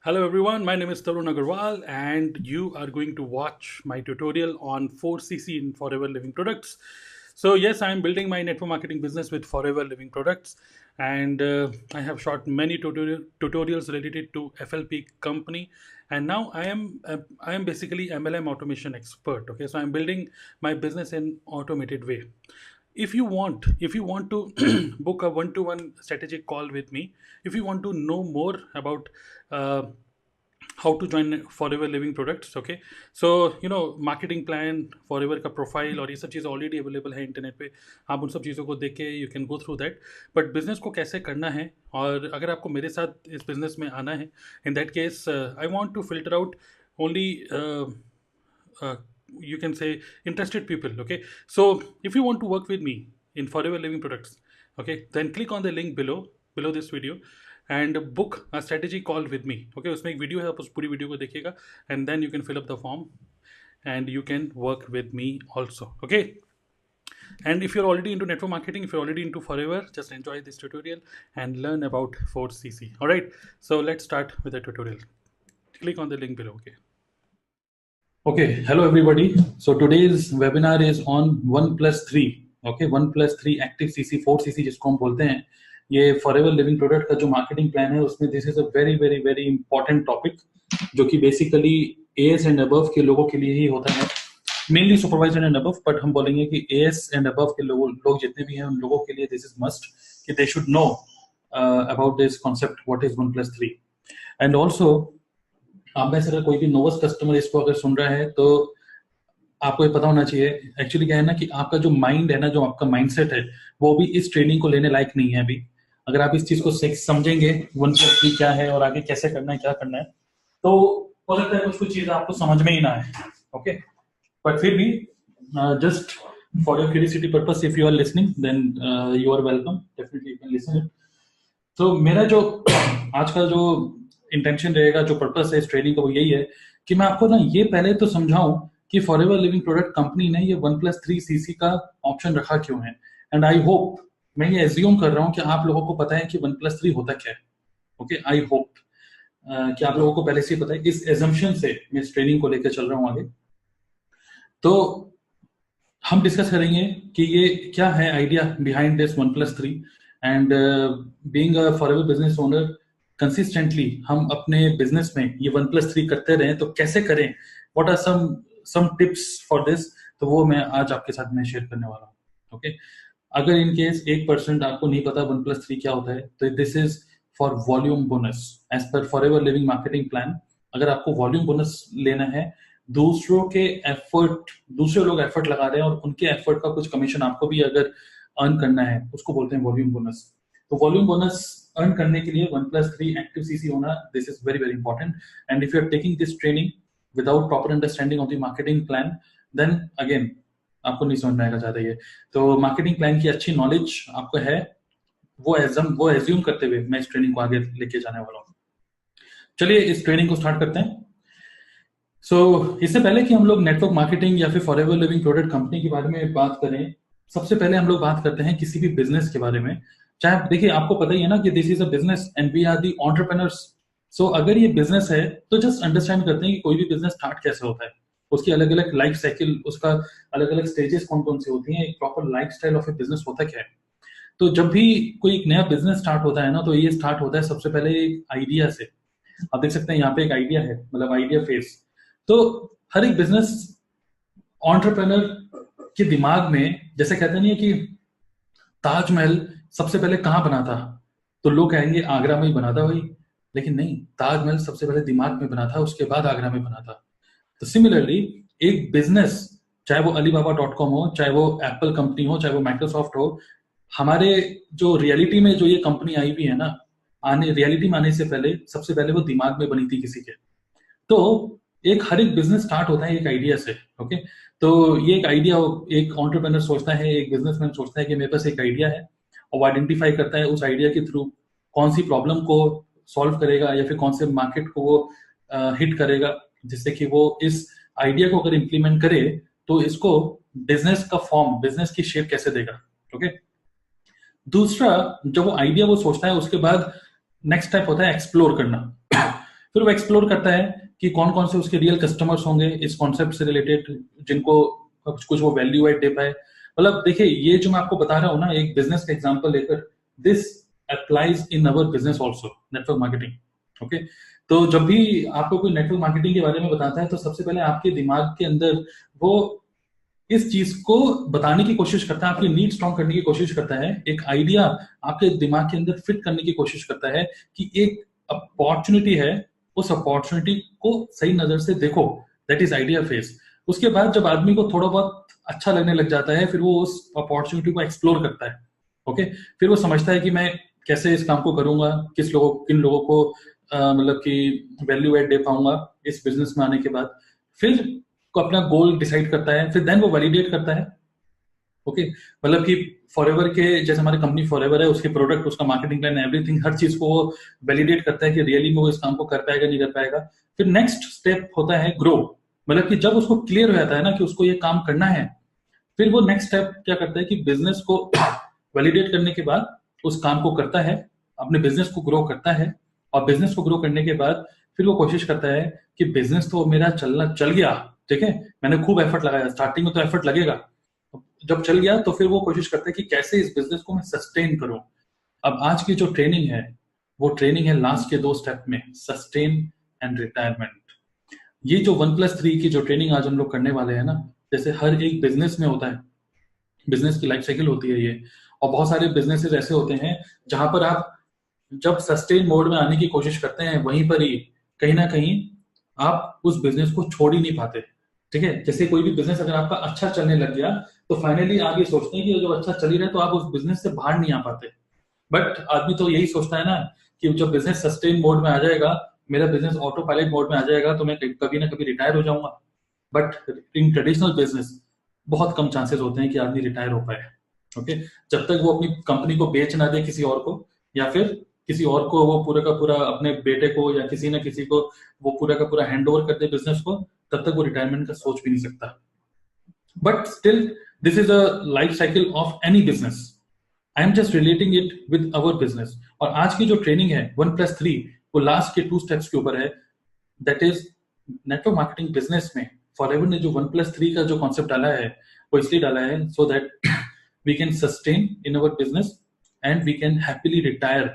Hello everyone, my name is Tarun Agarwal and you are going to watch my tutorial on 4CC in Forever Living Products. So yes, I am building my network marketing business with Forever Living Products and I have shot many tutorials related to FLP company, and now I am basically MLM automation expert. Okay, so I'm building my business in automated way. If you want to book a one-to-one strategic call with me, if you want to know more about uh, how to join forever living products, okay, so marketing plan, forever का profile और ये सब चीज़ें already available है internet पे। आप उन सब चीज़ों को देख के you can go through that. But business को कैसे करना है, और अगर आपको मेरे साथ इस बिजनेस में आना है, in that case I want to filter out only you can say interested people. Okay, so if you want to work with me in forever living products, okay, then click on the link below this video and book a strategy call with me. Okay, उसमें एक video है, आप उस पूरी video को देखिएगा and then you can fill up the form and you can work with me also. Okay, and if you're already into network marketing, if you're already into forever, just enjoy this tutorial and learn about 4CC. All right, so let's start with the tutorial. Click on the link below. Okay, hello everybody. So today's webinar is on 1+3. Okay, 1+3 active CC 4CC जिसको हम बोलते हैं, ये forever Living product का जो marketing plan है उसमें this is a very very very important topic, जो कि बेसिकली एएस एंड अबव के लोगों के लिए ही होता है, mainly supervisor and above, but हम बोलेंगे कि एएस एंड अबव के लोग जितने भी हैं उन लोगों के लिए दिस इज मस्ट कि they should know about this concept what is 1+3। And also आप में से अगर कोई भी नोवस कस्टमर इसको अगर सुन रहा है तो आपको ये पता होना चाहिए एक्चुअली क्या है ना, कि आपका जो माइंड है ना, जो आपका माइंडसेट है, वो भी इस ट्रेनिंग को लेने लायक नहीं है अभी। अगर आप इस चीज को समझेंगे 1+3 क्या है और आगे कैसे करना है, क्या करना है, तो हो सकता है कुछ चीजें आपको समझ में ही ना आए। ओके, बट फिर भी just for your curiosity purpose, if you are listening then you are welcome, definitely you can listen it. तो मेरा जो आज का जो इंटेंशन रहेगा, जो पर्पस है इस ट्रेनिंग का, वो यही है कि मैं आपको ना ये पहले तो समझाऊं कि फॉरएवर लिविंग प्रोडक्ट कंपनी ने ये 1+3 सीसी का ऑप्शन रखा क्यों है। एंड आई होप, मैं ये एज्यूम कर रहा हूं कि आप लोगों को पता है कि 1+3 होता क्या है। ओके, आई होप कि आप लोगों को पहले से ही पता है। इस एजम्पशन से मैं इस ट्रेनिंग को लेकर चल रहा हूं आगे। तो हम डिस्कस करेंगे कि ये क्या है idea behind this 1+3, and being a forever business owner consistently हम अपने बिजनेस में ये 1+3 करते रहें तो कैसे करें, what are some tips for this, तो वो मैं आज आपके साथ में शेयर करने वाला हूँ। ओके, अगर इन केस 1% आपको नहीं पता 1+3 क्या होता है, तो this is for volume bonus as per Forever Living marketing plan. अगर आपको वॉल्यूम बोनस लेना है, दूसरों के एफर्ट, दूसरे लोग एफर्ट लगा रहे हैं और उनके एफर्ट का कुछ कमीशन आपको भी अगर अर्न करना है, उसको बोलते हैं वॉल्यूम बोनस। तो वॉल्यूम बोनस अर्न करने के लिए 1+3 एक्टिव सीसी होना, this is very very important. And if you are taking this training without proper understanding of the marketing plan, then again आपको नहीं समझ में आएगा ज्यादा ये। तो मार्केटिंग प्लान की अच्छी नॉलेज आपको है, वो एज्यूम करते हुए मैं इस ट्रेनिंग को आगे लेके जाने वाला हूँ। चलिए इस ट्रेनिंग को स्टार्ट करते हैं। इससे पहले कि हम लोग नेटवर्क मार्केटिंग या फिर फॉरएवर लिविंग प्रोडक्ट कंपनी के बारे में बात करें, सबसे पहले हम लोग बात करते हैं किसी भी बिजनेस के बारे में। चाहे देखिए, आपको पता ही है ना कि this is a business and we are the entrepreneurs. So अगर ये बिजनेस है तो जस्ट अंडरस्टैंड करते हैं कि कोई भी बिजनेस स्टार्ट कैसे होता है, उसकी अलग अलग लाइफ साइकिल, उसका अलग अलग स्टेजेस कौन कौन सी होती हैं, एक proper life style of A business होता क्या है। तो जब भी कोई एक नया बिजनेस स्टार्ट होता है ना, तो ये स्टार्ट होता है सबसे पहले एक आइडिया से। आप देख सकते हैं यहाँ पे एक आइडिया है, मतलब आइडिया फेस। तो हर एक बिजनेस एंटरप्रेन्योर के दिमाग में, जैसे कहते नहीं है कि ताजमहल सबसे पहले कहाँ बना था, तो लोग कहेंगे आगरा में ही बना था भाई, लेकिन नहीं, ताजमहल सबसे पहले दिमाग में बना था, उसके बाद आगरा में बना था। तो सिमिलरली एक बिजनेस, चाहे वो alibaba.com हो, चाहे वो एप्पल कंपनी हो, चाहे वो माइक्रोसॉफ्ट हो, हमारे जो रियलिटी में जो ये कंपनी आई हुई है ना, रियलिटी में आने से पहले सबसे पहले वो दिमाग में बनी थी किसी के। तो हर एक बिजनेस स्टार्ट होता है एक आइडिया से। ओके, तो ये एक आइडिया एक एंटरप्रेन्योर सोचता है, एक बिजनेसमैन सोचता है कि मेरे पास एक आइडिया है, और वो आइडेंटिफाई करता है उस आइडिया के थ्रू कौन सी प्रॉब्लम को सॉल्व करेगा या फिर कौन से मार्केट को वो हिट करेगा, जिससे कि वो इस आइडिया को अगर इम्प्लीमेंट करे तो इसको बिजनेस का फॉर्म, बिजनेस की शेप कैसे देगा। ओके, दूसरा, जब वो आइडिया वो सोचता है, उसके बाद नेक्स्ट स्टेप होता है एक्सप्लोर करना। फिर वो एक्सप्लोर करता है कि कौन कौन से उसके रियल कस्टमर्स होंगे इस कॉन्सेप्ट से रिलेटेड, जिनको कुछ कुछ वो वैल्यू एड दे पाए। मतलब देखिए, ये जो मैं आपको बता रहा हूँ ना, एक बिजनेस का एग्जांपल लेकर, this applies in our business also, network marketing. Okay, तो जब भी आपको कोई नेटवर्क मार्केटिंग के बारे में बताता है तो सबसे पहले आपके दिमाग के अंदर वो इस चीज को बताने की कोशिश करता है, आपकी नीड स्ट्रॉन्ग करने की कोशिश करता है, एक आइडिया आपके दिमाग के अंदर फिट करने की कोशिश करता है कि एक अपॉर्चुनिटी है, उस अपॉर्चुनिटी को सही नजर से देखो। That is idea face. उसके बाद जब आदमी को थोड़ा बहुत अच्छा लगने लग जाता है, फिर वो उस अपॉर्चुनिटी को एक्सप्लोर करता है। ओके, फिर वो समझता है कि मैं कैसे इस काम को करूंगा, किन लोगों को मतलब कि वैल्यू एड दे पाऊंगा इस बिजनेस में आने के बाद। फिर को अपना गोल डिसाइड करता है, फिर देन वो वैलिडेट करता है। ओके, मतलब कि फॉरएवर के जैसे हमारी कंपनी फॉरएवर है, उसके प्रोडक्ट, उसका मार्केटिंग प्लान, एवरीथिंग, हर चीज को वो वैलिडेट करता है कि रियली में वो इस काम को कर पाएगा नहीं कर पाएगा। फिर नेक्स्ट स्टेप होता है ग्रो। मतलब कि जब उसको क्लियर हो जाता है ना कि उसको ये काम करना है, फिर वो नेक्स्ट स्टेप क्या करता है कि बिजनेस को वैलिडेट करने के बाद उस काम को करता है, अपने बिजनेस को ग्रो करता है। और बिजनेस को ग्रो करने के बाद फिर वो कोशिश करता है कि बिजनेस तो मेरा चल गया, ठीक है, मैंने खूब एफर्ट लगाया, स्टार्टिंग में तो एफर्ट लगेगा, जब चल गया तो फिर वो कोशिश करता है कि कैसे इस बिजनेस को मैं सस्टेन करूं। अब आज की जो ट्रेनिंग है, वो ट्रेनिंग है लास्ट के 2 स्टेप में, सस्टेन एंड रिटायरमेंट। ये जो 1+3 की जो ट्रेनिंग आज हम लोग करने वाले हैं ना, जैसे हर एक बिजनेस में होता है, बिजनेस की लाइफ साइकिल होती है ये, और बहुत सारे बिजनेसेस ऐसे होते हैं जहां पर आप जब सस्टेन मोड में आने की कोशिश करते हैं, वहीं पर ही कहीं ना कहीं आप उस बिजनेस को छोड़ ही नहीं पाते। ठीक है, जैसे कोई भी बिजनेस अगर आपका अच्छा चलने लग गया तो फाइनली आप ये सोचते हैं कि जब अच्छा चल ही रहा है तो आप उस बिजनेस से बाहर नहीं आ पाते। बट आदमी तो यही सोचता है ना कि जब बिजनेस सस्टेन मोड में आ जाएगा, मेरा बिजनेस ऑटो पायलट मोड में आ जाएगा, तो मैं कभी ना कभी रिटायर हो जाऊंगा। बट इन ट्रेडिशनल बिजनेस बहुत कम चांसेस होते हैं कि आदमी रिटायर हो पाए। ओके, जब तक वो अपनी कंपनी को बेच ना दे किसी और को, या फिर किसी और को वो पूरा का पूरा अपने बेटे को या किसी ना किसी को वो पूरा का पूरा हैंड ओवर कर दे बिजनेस को, तब तक वो रिटायरमेंट का सोच भी नहीं सकता। But still this is a life cycle of any business. I am just relating it with our business. और आज की जो ट्रेनिंग है 1+3, वो लास्ट के 2 स्टेप्स के ऊपर है। That is network marketing business में फॉरएवर ने जो 1+3 का जो कॉन्सेप्ट डाला है, वो इसलिए डाला है so that we can sustain in our business and we can happily retire,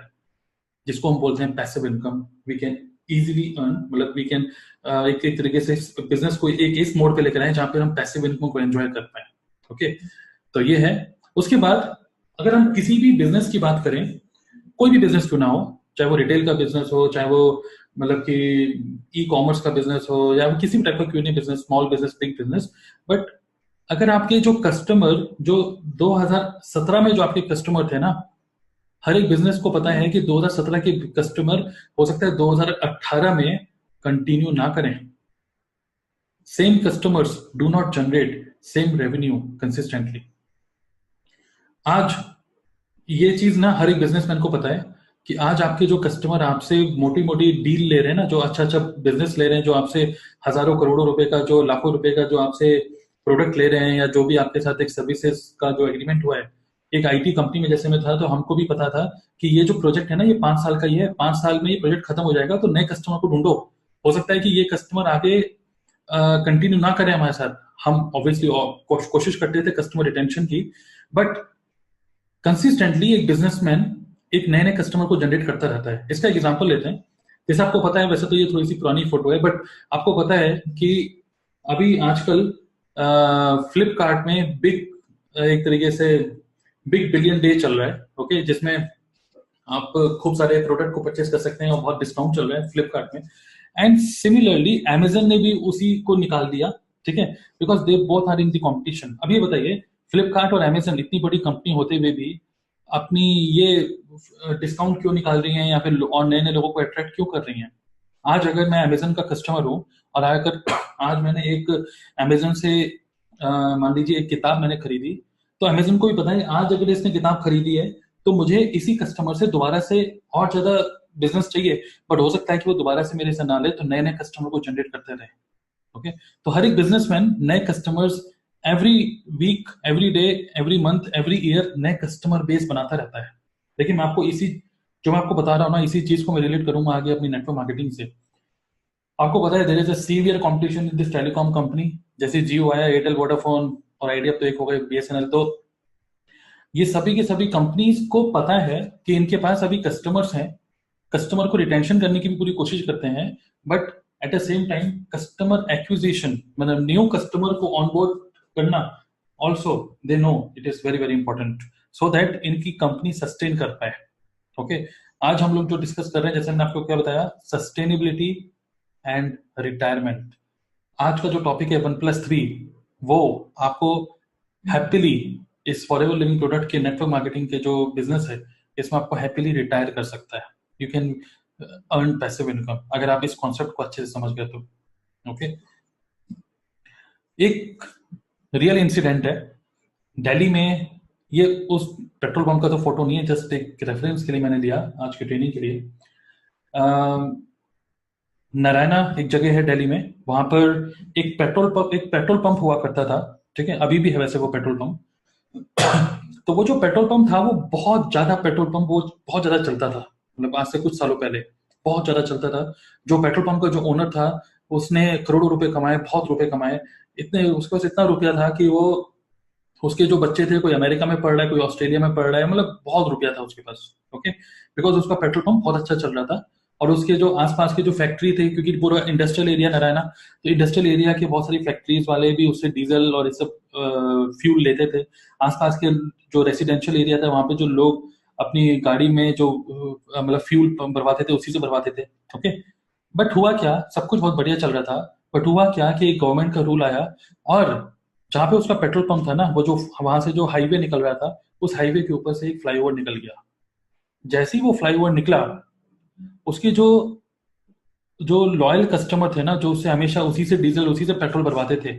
जिसको हम बोलते हैं passive income. We can easily earn, मतलब वी कैन एक तरीके से बिजनेस को एक इस मोड पे लेकर आए जहां पे हम पैसिव इनकम को एंजॉय कर पाए। ओके, तो ये है। उसके बाद अगर हम किसी भी बिजनेस की बात करें, कोई भी बिजनेस क्यों ना हो, चाहे वो रिटेल का बिजनेस हो, चाहे वो मतलब कि ई कॉमर्स का बिजनेस हो, या किसी भी टाइप का क्यों नहीं business, small business, big business, but अगर आपके जो कस्टमर जो 2017 में जो आपके कस्टमर थे ना, हर एक बिजनेस को पता है कि 2017 के कस्टमर हो सकता है 2018 में कंटिन्यू ना करें। Same customers do not generate same revenue consistently. आज ये चीज ना हर एक बिजनेसमैन को पता है कि आज आपके जो कस्टमर आपसे मोटी मोटी डील ले रहे हैं ना, जो अच्छा अच्छा बिजनेस ले रहे हैं, जो आपसे हजारों करोड़ों रुपए का, जो लाखों रुपए का जो आपसे प्रोडक्ट ले रहे हैं, या जो भी आपके साथ एक सर्विसेज का जो एग्रीमेंट हुआ है। एक आईटी कंपनी में जैसे मैं था, तो हमको भी पता था कि ये जो प्रोजेक्ट है ना, ये 5 साल का ही है, 5 साल में ये प्रोजेक्ट खत्म हो जाएगा, तो नए कस्टमर को ढूंढो। हो सकता है कि ये कस्टमर आगे कंटिन्यू ना करें हमारे साथ। हम ऑब्वियसली कोशिश करते थे कस्टमर रिटेंशन की, बट कंसिस्टेंटली एक बिजनेसमैन एक नए नए कस्टमर को जनरेट करता रहता है। इसका एग्जांपल लेते हैं। जैसे आपको पता है, वैसे तो ये थोड़ी सी पुरानी फोटो है, बट आपको पता है कि अभी आजकल फ्लिपकार्ट में बिग एक तरीके से बिग बिलियन डे चल रहा है। ओके, जिसमें आप खूब सारे प्रोडक्ट को परचेस कर सकते हैं और बहुत डिस्काउंट चल रहा है फ्लिपकार्ट में। एंड सिमिलरली अमेजन ने भी उसी को निकाल दिया, ठीक है, because they both are in the competition. अब ये बताइए, फ्लिपकार्ट और अमेजन इतनी बड़ी कंपनी होते हुए भी अपनी ये डिस्काउंट क्यों निकाल रही हैं, या फिर और नए नए लोगों को अट्रैक्ट क्यों कर रही हैं? आज अगर मैं अमेजन का कस्टमर हूँ और अगर आज मैंने एक अमेजन से मान लीजिए एक किताब मैंने खरीदी, तो अमेजन को भी पता है आज अगर इसने किताब खरीदी है तो मुझे इसी कस्टमर से दोबारा से और ज्यादा बिजनेस चाहिए। बट हो सकता है कि वो दोबारा से मेरे से ना ले, तो नए नए कस्टमर को जनरेट करते रहे। ओके, तो हर एक बिजनेसमैन नए customers every week, every day, every month, every year नए कस्टमर बेस बनाता रहता है। लेकिन मैं आपको इसी जो मैं आपको बता रहा हूँ ना, इसी चीज को मैं रिलेट करूंगा आगे अपनी नेटवर्क मार्केटिंग से। आपको पता है there is a severe competition in this telecom company. जैसे जियो आया, एयरटेल, वोडाफोन और आइडिया तो एक हो गए, बीएसएनएल। तो ये सभी के सभी कंपनीज को पता है कि इनके पास अभी कस्टमर्स हैं, कस्टमर को रिटेंशन करने की भी पूरी कोशिश करते हैं, but at the same time customer acquisition, मतलब न्यू कस्टमर को ऑनबोर्ड करना, also they know it is very very important, so that इनकी कंपनी सस्टेन कर पाए। ओके, आज हम लोग जो डिस्कस कर रहे हैं, जैसे मैंने आपको क्या बताया, सस्टेनेबिलिटी एंड रिटायरमेंट। आज का जो टॉपिक है 1+3, वो आपको हैप्पीली इस फॉरएवर लिविंग प्रोडक्ट के नेटवर्क मार्केटिंग के जो बिजनेस है, इसमें आपको हैप्पीली रिटायर कर सकता है। You can earn passive income अगर आप इस कॉन्सेप्ट को अच्छे से समझ गए तो। ओके, एक रियल इंसिडेंट है दिल्ली में। ये उस पेट्रोल पंप का तो फोटो नहीं है, जस्ट एक रेफरेंस के लिए मैंने लिया आज की ट्रेनिंग के लिए। नारायणा एक जगह है दिल्ली में, वहां पर एक पेट्रोल पंप हुआ करता था। ठीक है, अभी भी है वैसे वो पेट्रोल पंप। तो वो जो पेट्रोल पंप था, वो बहुत ज्यादा पेट्रोल पंप, वो बहुत ज्यादा चलता था, मतलब आज से कुछ सालों पहले बहुत ज्यादा चलता था। जो पेट्रोल पंप का जो ओनर था, उसने करोड़ों रुपए कमाए, बहुत रुपए कमाए। इतने उसके पास इतना रुपया था कि वो, उसके जो बच्चे थे, कोई अमेरिका में पढ़ रहा है, कोई ऑस्ट्रेलिया में पढ़ रहा है, मतलब बहुत रुपया था उसके पास। ओके, बिकॉज उसका पेट्रोल पंप बहुत अच्छा चल रहा था। और उसके जो आसपास के जो फैक्ट्री थे, क्योंकि पूरा इंडस्ट्रियल एरिया नारायणा, तो इंडस्ट्रियल एरिया के बहुत सारी फैक्ट्रीज वाले भी उससे डीजल और ये सब फ्यूल लेते थे। आसपास के जो रेसिडेंशियल एरिया था, वहां पे जो लोग अपनी गाड़ी में जो मतलब फ्यूल भरवाते थे, उसी से भरवाते थे। ओके, बट हुआ क्या, सब कुछ बहुत बढ़िया चल रहा था, बट हुआ क्या कि एक गवर्नमेंट का रूल आया, और जहाँ पे उसका पेट्रोल पंप था ना, वो जो वहां से जो हाईवे निकल रहा था, उस हाईवे के ऊपर से एक फ्लाईओवर निकल गया। जैसे ही वो फ्लाईओवर निकला, उसके जो जो लॉयल कस्टमर थे ना, जो उससे हमेशा उसी से डीजल, उसी से पेट्रोल भरवाते थे,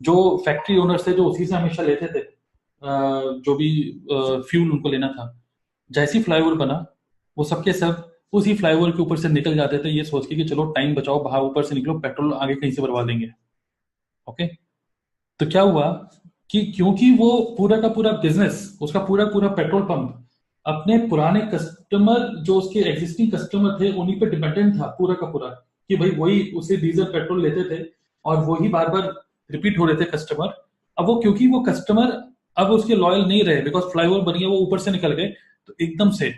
जो फैक्ट्री ओनर्स थे, जो उसी से हमेशा लेते थे जो भी फ्यूल उनको लेना था, जैसी फ्लाईओवर बना, वो सबके सब उसी फ्लाईओवर के ऊपर से निकल जाते थे, ये सोच के कि चलो टाइम बचाओ, बाहर ऊपर से निकलो, पेट्रोल आगे कहीं से भरवा देंगे। ओके, तो क्या हुआ कि क्योंकि वो पूरा का पूरा बिजनेस, उसका पूरा पूरा पेट्रोल पंप अपने पुराने कस्टमर, जो उसके एग्जिस्टिंग कस्टमर थे, उन्हीं पे डिपेंडेंट था पूरा का पूरा, कि भाई वही उसे डीजल पेट्रोल लेते थे, और वही बार बार रिपीट हो रहे थे कस्टमर। अब वो, क्योंकि वो कस्टमर अब उसके लॉयल नहीं रहे, बिकॉज फ्लाईओवर बन गया, वो ऊपर से निकल गए, तो एकदम से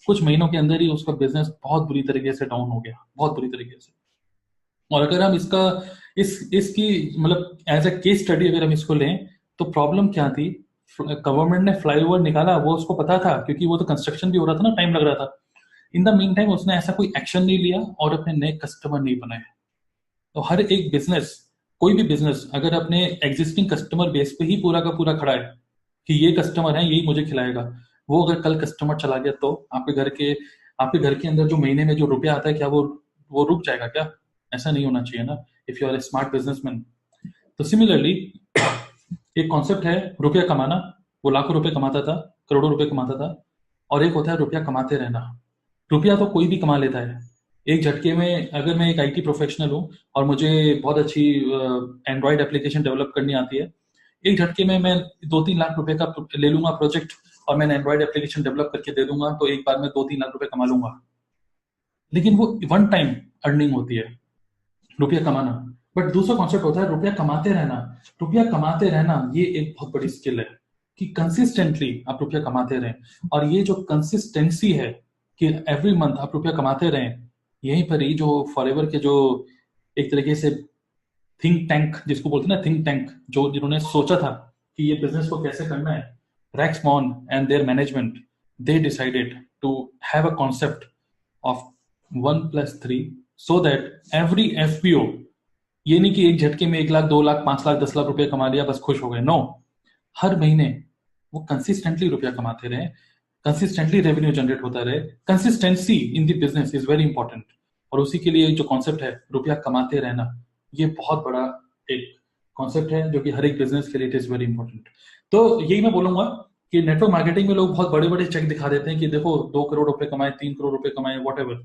कुछ महीनों के अंदर ही उसका बिजनेस बहुत बुरी तरीके से डाउन हो गया, बहुत बुरी तरीके से। और अगर हम इसका इसकी मतलब एज अ केस स्टडी अगर हम इसको लें, तो प्रॉब्लम क्या थी, गवर्नमेंट ने फ्लाईओवर निकाला, वो उसको पता था, क्योंकि वो तो कंस्ट्रक्शन भी हो रहा था ना, टाइम लग रहा था। इन द मीन टाइम उसने ऐसा कोई एक्शन नहीं लिया और अपने नए कस्टमर नहीं बनाए। तो हर एक बिजनेस, कोई भी बिजनेस अगर अपने एग्जिस्टिंग कस्टमर बेस पे ही पूरा का पूरा खड़ा है कि ये कस्टमर है, यही मुझे खिलाएगा, वो अगर कल कस्टमर चला गया, तो आपके घर के अंदर जो महीने में जो रुपया आता है, क्या वो रुक जाएगा क्या? ऐसा नहीं होना चाहिए ना, if you are a smart businessman. तो सिमिलरली एक कॉन्सेप्ट है रुपया कमाना। वो लाखों रुपए कमाता था, करोड़ों रुपए कमाता था। और एक होता है रुपया कमाते रहना। रुपया तो कोई भी कमा लेता है एक झटके में। अगर मैं एक आईटी प्रोफेशनल हूँ और मुझे बहुत अच्छी एंड्रॉयड एप्लीकेशन डेवलप करनी आती है, एक झटके में मैं 2-3 लाख रुपए का ले लूंगा प्रोजेक्ट, और मैं एंड्रॉयड एप्लीकेशन डेवलप करके दे दूंगा, तो एक बार में 2-3 लाख रुपए कमा लूंगा। लेकिन वो वन टाइम अर्निंग होती है, रुपया कमाना। बट दूसरा कॉन्सेप्ट होता है रुपया कमाते रहना। रुपया कमाते रहना ये एक बहुत बड़ी स्किल है, कि कंसिस्टेंटली आप रुपया कमाते रहें। और ये जो कंसिस्टेंसी है कि एवरी मंथ आप रुपया कमाते रहें, यहीं पर ही जो फॉरएवर के जो एक तरीके से थिंक टैंक जिसको बोलते हैं ना, थिंक टैंक, जो जिन्होंने सोचा था कि ये बिजनेस को कैसे करना है, Rexmon and their management, they decided to have a concept of 1+3, so that every FPO, ये नहीं कि एक झटके में 1 लाख, 2 लाख, 5 लाख, 10 लाख रुपए कमा लिया बस खुश हो गए, नो। हर महीने वो कंसिस्टेंटली रुपया कमाते रहे, कंसिस्टेंटली रेवेन्यू जनरेट होता रहे। Consistency in the business is very important. और उसी के लिए जो कॉन्सेप्ट है रुपया कमाते रहना, ये बहुत बड़ा एक कॉन्सेप्ट है, जो कि हर एक बिजनेस के लिए इट इज वेरी इंपॉर्टेंट। तो यही मैं बोलूंगा कि नेटवर्क मार्केटिंग में लोग बहुत बड़े बड़े चेक दिखा देते हैं कि देखो 2 करोड़ रुपए कमाए, 3 करोड़ रुपए कमाए, वॉट एवर।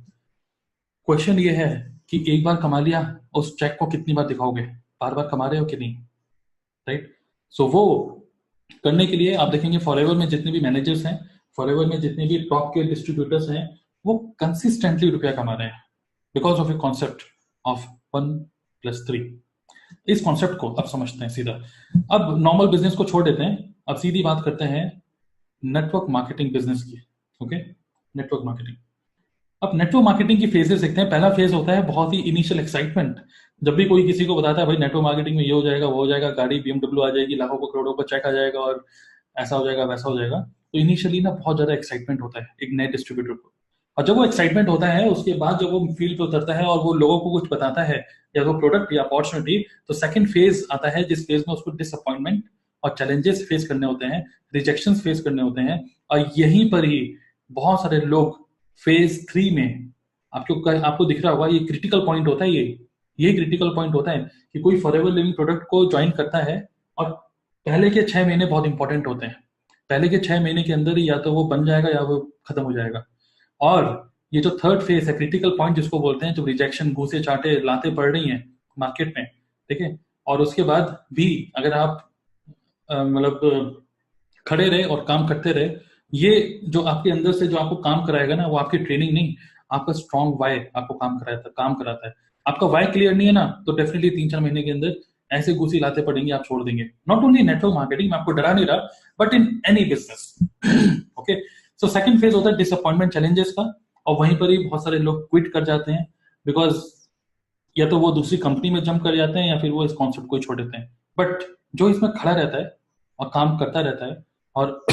क्वेश्चन ये है कि एक बार कमा लिया, उस चेक को कितनी बार दिखाओगे, बार बार कमा रहे हो कि नहीं, राइट? सो वो करने के लिए आप देखेंगे फॉरएवर में जितने भी मैनेजर्स हैं, फॉरएवर में जितने भी टॉप के डिस्ट्रीब्यूटर्स हैं, वो कंसिस्टेंटली रुपया कमा रहे हैं because of a concept of 1+3। इस कॉन्सेप्ट को अब समझते हैं सीधा। अब नॉर्मल बिजनेस को छोड़ देते हैं, अब सीधी बात करते हैं नेटवर्क मार्केटिंग बिजनेस की। Okay, network marketing. अब नेटवर्क मार्केटिंग की फेजेस देखते हैं। पहला फेज होता है बहुत ही इनिशियल एक्साइटमेंट। जब भी कोई किसी को बताता है भाई नेटवर्क मार्केटिंग में ये हो जाएगा, वो हो जाएगा, गाड़ी BMW आ जाएगी, लाखों को करोड़ों का चेक आ जाएगा और ऐसा हो जाएगा वैसा हो जाएगा, तो इनिशियली ना बहुत ज्यादा एक्साइटमेंट होता है एक नए डिस्ट्रीब्यूटर को। और जब वो एक्साइटमेंट होता है उसके बाद जब वो फील्ड पे उतरता है और वो लोगों को कुछ बताता है या वो प्रोडक्ट या अपॉर्चुनिटी, तो सेकंड फेज आता है जिस फेज में उसको डिसअपॉइंटमेंट और चैलेंजेस फेस करने होते हैं, रिजेक्शन फेस करने होते हैं। और यहीं पर ही बहुत सारे लोग फेज 3 में, आपको दिख रहा होगा, ये क्रिटिकल पॉइंट होता है, ये क्रिटिकल पॉइंट होता है कि कोई फॉरएवर लिविंग प्रोडक्ट को ज्वाइन करता है और पहले के 6 महीने बहुत इंपॉर्टेंट होते हैं। पहले के 6 महीने के अंदर ही या तो वो बन जाएगा या वो खत्म हो जाएगा। और ये जो थर्ड फेज है, क्रिटिकल पॉइंट जिसको बोलते हैं, जब रिजेक्शन, घूसे चाटे लाते पड़ रही हैं मार्केट में, ठीक है, और उसके बाद भी अगर आप मतलब खड़े रहे और काम करते रहे, ये जो आपके अंदर से जो आपको काम कराएगा ना, वो आपकी ट्रेनिंग नहीं, आपका स्ट्रॉन्ग वाई आपको काम कराता है। आपका वाई क्लियर नहीं है ना, तो डेफिनेटली 3-4 महीने के अंदर ऐसे घुसी लाते पड़ेंगे, आप छोड़ देंगे। नॉट ओनली नेटवर्क मार्केटिंग, मैं आपको डरा नहीं रहा, but in any business. Okay, so second phase होता है डिसअपॉइंटमेंट, चैलेंजेस का, और वहीं पर ही बहुत सारे लोग क्विट कर जाते हैं, बिकॉज या तो वो दूसरी कंपनी में जंप कर जाते हैं या फिर वो इस कॉन्सेप्ट को ही छोड़ देते हैं। बट जो इसमें खड़ा रहता है और काम करता रहता है और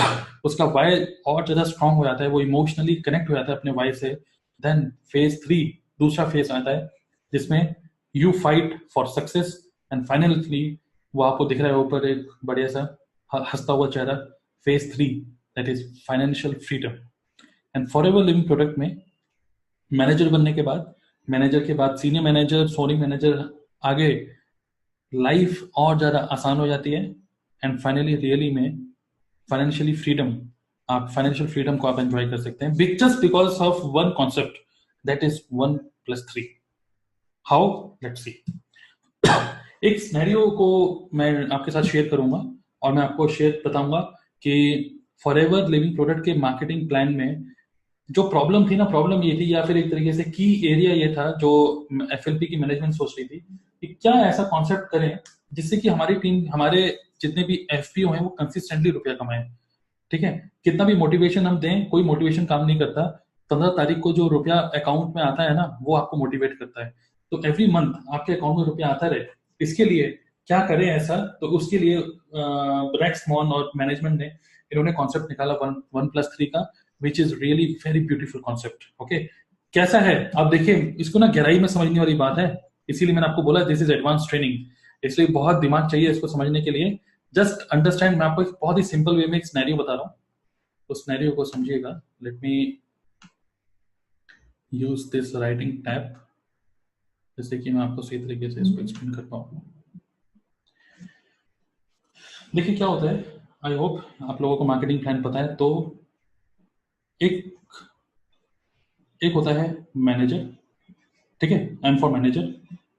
उसका वाई और ज्यादा स्ट्रांग हो जाता है, वो इमोशनली कनेक्ट हो जाता है अपने वाई से, देन फेज 3 दूसरा फेज आता है जिसमें you fight for success and finally वो आपको दिख रहा है ऊपर एक बढ़िया सा हंसता हुआ चेहरा, phase 3, that is financial freedom. And forever Living product में मैनेजर बनने के बाद, मैनेजर के बाद सीनियर मैनेजर, सोनिंग मैनेजर, आगे लाइफ और ज्यादा आसान हो जाती है। एंड फाइनली रियली में फाइनेंशियली फ्रीडम, आप फाइनेंशियल फ्रीडम को आप एंजॉय कर सकते हैं just because of one concept, that is 1+3। How, let's see. एक सिनेरियो को मैं आपके साथ शेयर करूंगा और मैं आपको बताऊंगा कि फॉरएवर लिविंग प्रोडक्ट के मार्केटिंग प्लान में जो प्रॉब्लम थी ना, प्रॉब्लम ये थी, या फिर एक तरीके से की एरिया ये था जो FLP की मैनेजमेंट सोच रही थी कि क्या ऐसा कॉन्सेप्ट करें जिससे कि हमारी टीम, हमारे जितने भी FPO हैं वो कंसिस्टेंटली रुपया कमाएं। ठीक है, कितना भी मोटिवेशन हम दें, कोई मोटिवेशन काम नहीं करता। 15 तारीख को जो रुपया अकाउंट में आता है ना, वो आपको मोटिवेट करता है। तो एवरी मंथ आपके अकाउंट में रुपया आता रहे, इसके लिए क्या करें ऐसा, तो उसके लिए रेक्स मॉन और मैनेजमेंट ने इन्होंने कॉन्सेप्ट निकाला 1+3 का, which is really very beautiful concept. Okay, कैसा है आप देखिए, इसको ना गहराई में समझने वाली बात है, इसीलिए मैंने आपको बोला दिस इज एडवांस ट्रेनिंग, इसलिए बहुत दिमाग चाहिए इसको समझने के लिए। जस्ट अंडरस्टैंड, मैं आपको एक बहुत ही सिंपल वे में एक सिनेरियो बता रहा हूँ, तो सिनेरियो को समझिएगा। Let me use this writing tab, जैसे कि मैं आपको सही तरीके से इसको एक्सप्लेन कर पाऊँ। देखिए क्या होता है, आई होप आप लोगों को मार्केटिंग प्लान पता है। तो एक होता है मैनेजर, ठीक है, एम फॉर मैनेजर।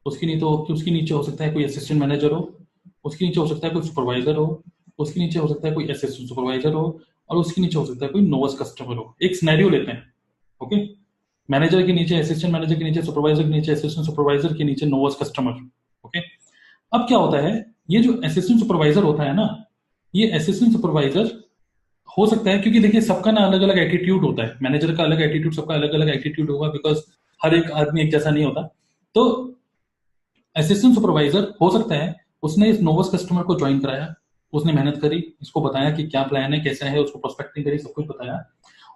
उसके नीचे हो सकता है कोई असिस्टेंट मैनेजर हो, उसके नीचे हो सकता है कोई सुपरवाइजर हो, उसके नीचे हो सकता है कोई असिस्टेंट सुपरवाइजर हो, और उसके नीचे हो सकता है कोई नोवस कस्टमर हो। एक सिनेरियो लेते हैं, ओके, मैनेजर के नीचे असिस्टेंट मैनेजर के नीचे सुपरवाइजर के नीचे असिस्टेंट सुपरवाइजर के नीचे नोवस कस्टमर। ओके, अब क्या होता है, ये जो असिस्टेंट सुपरवाइजर होता है ना, ये असिस्टेंट सुपरवाइजर हो सकता है, क्योंकि देखिए सबका ना अलग अलग एटीट्यूड होता है, मैनेजर का अलग एटीट्यूड, सबका अलग अलग एटीट्यूड होगा, बिकॉज हर एक आदमी एक जैसा नहीं होता। तो असिस्टेंट सुपरवाइजर हो सकता है उसने इस नोवस कस्टमर को ज्वाइन कराया, उसने मेहनत करी, इसको बताया कि क्या प्लान है, कैसा है, उसको प्रोस्पेक्टिंग करी, सब कुछ बताया,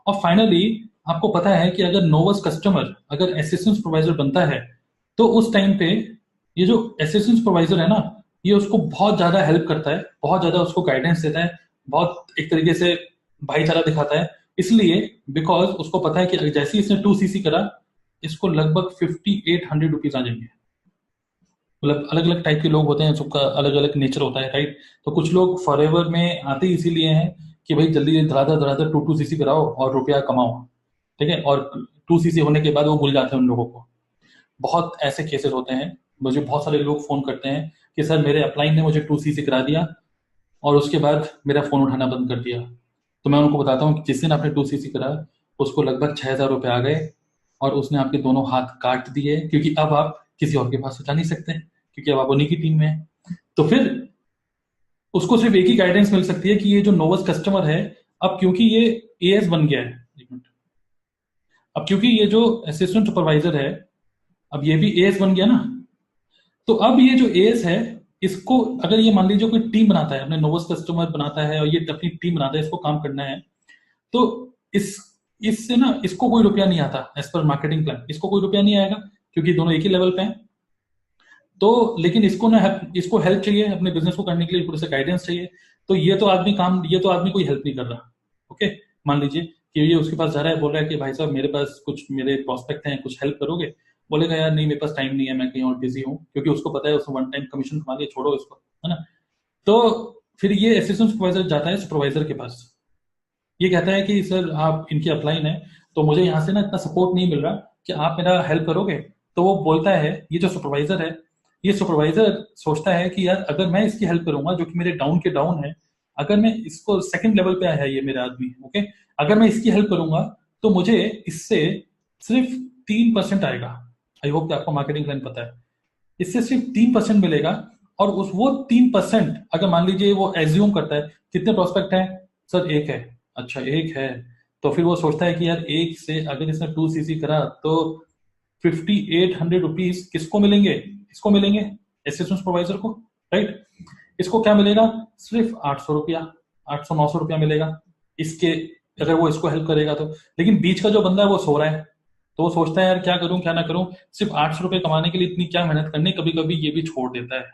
और फाइनली आपको पता है कि अगर नोवस कस्टमर अगर असिस्टेंट सुपरवाइजर बनता है, तो उस टाइम पे ये जो असिस्टेंट सुपरवाइजर है ना, ये उसको बहुत ज्यादा हेल्प करता है, बहुत ज्यादा उसको गाइडेंस देता है, बहुत एक तरीके से भाईचारा दिखाता है। इसलिए बिकॉज उसको पता है कि जैसे ही इसने 2cc करा, इसको लगभग 5800 रुपीज आ जाएंगे। मतलब अलग अलग टाइप के लोग होते हैं, सबका अलग अलग नेचर होता है, राइट। तो कुछ लोग फॉरएवर में आते ही इसीलिए हैं कि भाई जल्दी धड़ाधड़ 2cc कराओ और रुपया कमाओ, ठीक है, और 2cc होने के बाद वो भूल जाते हैं उन लोगों को। बहुत ऐसे केसेस होते हैं, मुझे बहुत सारे लोग फोन करते हैं कि सर मेरे अपलाइन ने मुझे 2cc करा दिया और उसके बाद मेरा फोन उठाना बंद कर दिया। तो मैं उनको बताता हूँ कि जिस दिन आपने 2cc करा, उसको लगभग 6000 रुपये आ गए और उसने आपके दोनों हाथ काट दिए, क्योंकि अब आप किसी और के पास तो जा नहीं सकते क्योंकि अब आप उन्हीं की टीम में हैं। तो फिर उसको सिर्फ एक ही गाइडेंस मिल सकती है कि ये जो नोवस कस्टमर है, अब क्योंकि ये एएस बन गया है, एक मिनट, अब क्योंकि ये जो असिस्टेंट सुपरवाइजर है, अब ये भी एएस बन गया ना, तो अब ये जो एएस है, इसको अगर ये मान लीजिए कोई टीम बनाता है, अपने नोवस कस्टमर बनाता है और ये अपनी टीम बनाता है, इसको काम करना है, तो इस इससे ना इसको कोई रुपया नहीं आता एज पर मार्केटिंग प्लान, इसको कोई रुपया नहीं आएगा क्योंकि दोनों एक ही लेवल पे हैं। तो लेकिन इसको ना इसको हेल्प चाहिए अपने बिजनेस को करने के लिए, पूरे से गाइडेंस चाहिए। तो ये तो आदमी कोई हेल्प नहीं कर रहा। ओके, मान लीजिए कि ये उसके पास जा रहा है, बोल रहा है कि भाई साहब मेरे पास कुछ मेरे प्रोस्पेक्ट हैं, कुछ हेल्प करोगे? बोलेगा यार नहीं, मेरे पास टाइम नहीं है, मैं कहीं और बिजी हूँ, क्योंकि उसको पता है उसने वन टाइम कमीशन कमा लिया, छोड़ो इसको, है ना। तो फिर ये असिस्टेंट सुपरवाइजर जाता है सुपरवाइजर के पास, ये कहता है कि सर आप इनकी अपलाइन है, तो मुझे यहाँ से ना इतना सपोर्ट नहीं मिल रहा कि आप मेरा हेल्प करोगे। तो वो बोलता है, ये जो सुपरवाइजर है, ये सुपरवाइजर सोचता है कि यार अगर मैं इसकी हेल्प करूंगा, जो कि मेरे डाउन के डाउन है, अगर मैं इसको सेकंड लेवल पे है ये मेरा आदमी, ओके, अगर मैं इसकी हेल्प करूंगा तो मुझे इससे सिर्फ 3% आएगा। आई होप कि आपको मार्केटिंग प्लान पता है। इससे सिर्फ 3% मिलेगा, और उस वो 3% अगर मान लीजिए वो एज्यूम करता है, कितने प्रोस्पेक्ट हैं सर? एक है। अच्छा एक है, तो फिर वो सोचता है कि यार एक से अगर इसने 2 सीसी करा तो 5800 रुपीज किसको मिलेंगे? इसको मिलेंगे, असिस्टेंट सुपरवाइजर को, राइट। इसको क्या मिलेगा? सिर्फ 800 रुपया, 800-900 रुपया मिलेगा इसके, अगर वो इसको हेल्प करेगा तो। लेकिन बीच का जो बंदा है वो सो रहा है, तो वो सोचता है यार क्या करूं क्या ना करूं, सिर्फ 800 रुपये कमाने के लिए इतनी क्या मेहनत करनी, कभी कभी ये भी छोड़ देता है,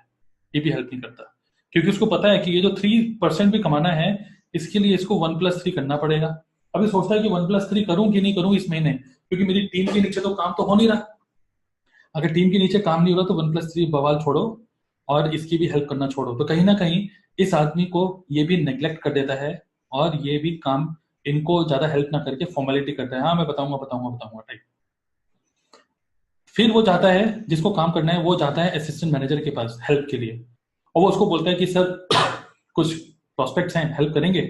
ये भी हेल्प नहीं करता, क्योंकि उसको पता है कि ये जो 3% भी कमाना है, इसके लिए इसको 1+3 करना पड़ेगा। अभी सोचता है कि 1+3 करूं कि नहीं करूं इस महीने, क्योंकि मेरी टीम के नीचे तो काम तो हो नहीं रहा। अगर टीम के नीचे काम नहीं हो रहा तो 1+3 बवाल छोड़ो और इसकी भी हेल्प करना छोड़ो। तो कहीं ना कहीं इस आदमी को ये भी नेग्लेक्ट कर देता है, और ये भी काम इनको ज्यादा हेल्प ना करके फॉर्मेलिटी करता है, हाँ मैं बताऊंगा बताऊंगा बताऊंगा टाइप। फिर वो जाता है, जिसको काम करना है वो जाता है असिस्टेंट मैनेजर के पास हेल्प के लिए, और वो उसको बोलता है कि सर कुछ प्रोस्पेक्ट्स हैं, हेल्प करेंगे?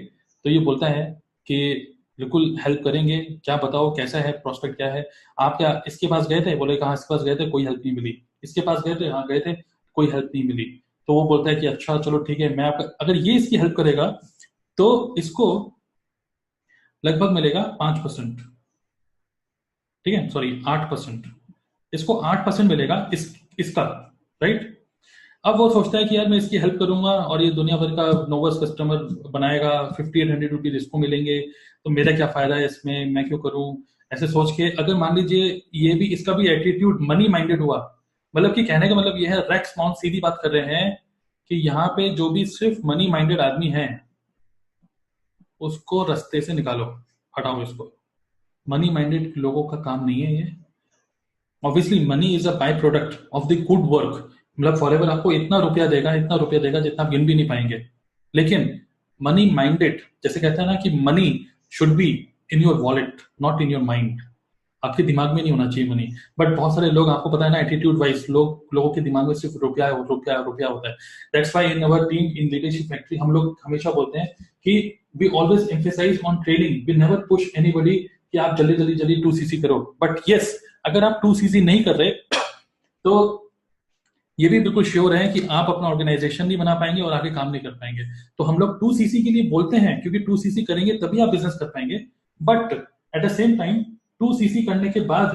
तो ये बोलता है कि बिल्कुल हेल्प करेंगे, क्या बताओ कैसा है प्रोस्पेक्ट, क्या है? आप क्या इसके पास गए थे? बोले कहाँ इसके पास गए थे, कोई हेल्प नहीं मिली। इसके पास गए थे? हाँ गए थे, कोई हेल्प नहीं मिली। तो वो बोलता है कि अच्छा चलो ठीक है, मैं आपका, अगर ये इसकी हेल्प करेगा तो इसको लगभग मिलेगा 5%, ठीक है, सॉरी 8%, इसको 8% मिलेगा इसका, राइट। अब वो सोचता है कि यार मैं इसकी हेल्प करूंगा और ये दुनिया भर का नोवस कस्टमर बनाएगा, 5800 रुपीज इसको मिलेंगे, तो मेरा क्या फायदा है इसमें, मैं क्यों करूं? ऐसे सोच के अगर मान लीजिए ये भी, इसका भी एटीट्यूड मनी माइंडेड हुआ, मतलब कि कहने का मतलब ये है, रैक्स माउंट सीधी बात कर रहे हैं कि यहाँ पे जो भी सिर्फ मनी माइंडेड आदमी है उसको रास्ते से निकालो, हटाओ इसको। मनी माइंडेड लोगों का काम नहीं है ये। Obviously money is a by product of the good work, मतलब फॉरएवर आपको इतना रुपया देगा, इतना रुपया देगा जितना आप गिन भी नहीं पाएंगे। लेकिन मनी माइंडेड, जैसे कहते हैं ना कि money should be in your wallet not in your mind, आपके दिमाग में नहीं होना चाहिए मनी। बट बहुत सारे लोग, आपको पता है ना, एटीट्यूड वाइज लोगों के दिमाग में सिर्फ रुपया रुपया रुपया होता है। That's why in our team in leadership factory हम लोग हमेशा बोलते हैं कि we always emphasise on trading, we never push anybody कि आप जल्दी जल्दी जल्दी 2 सीसी करो। बट यस, अगर आप 2 सीसी नहीं कर रहे तो ये भी बिल्कुल श्योर है कि आप अपना ऑर्गेनाइजेशन नहीं बना पाएंगे और आगे काम नहीं कर पाएंगे। तो हम लोग 2 सीसी के लिए बोलते हैं, क्योंकि 2 सीसी करेंगे तभी आप बिजनेस कर पाएंगे। But at the same time 2 CC करने के बाद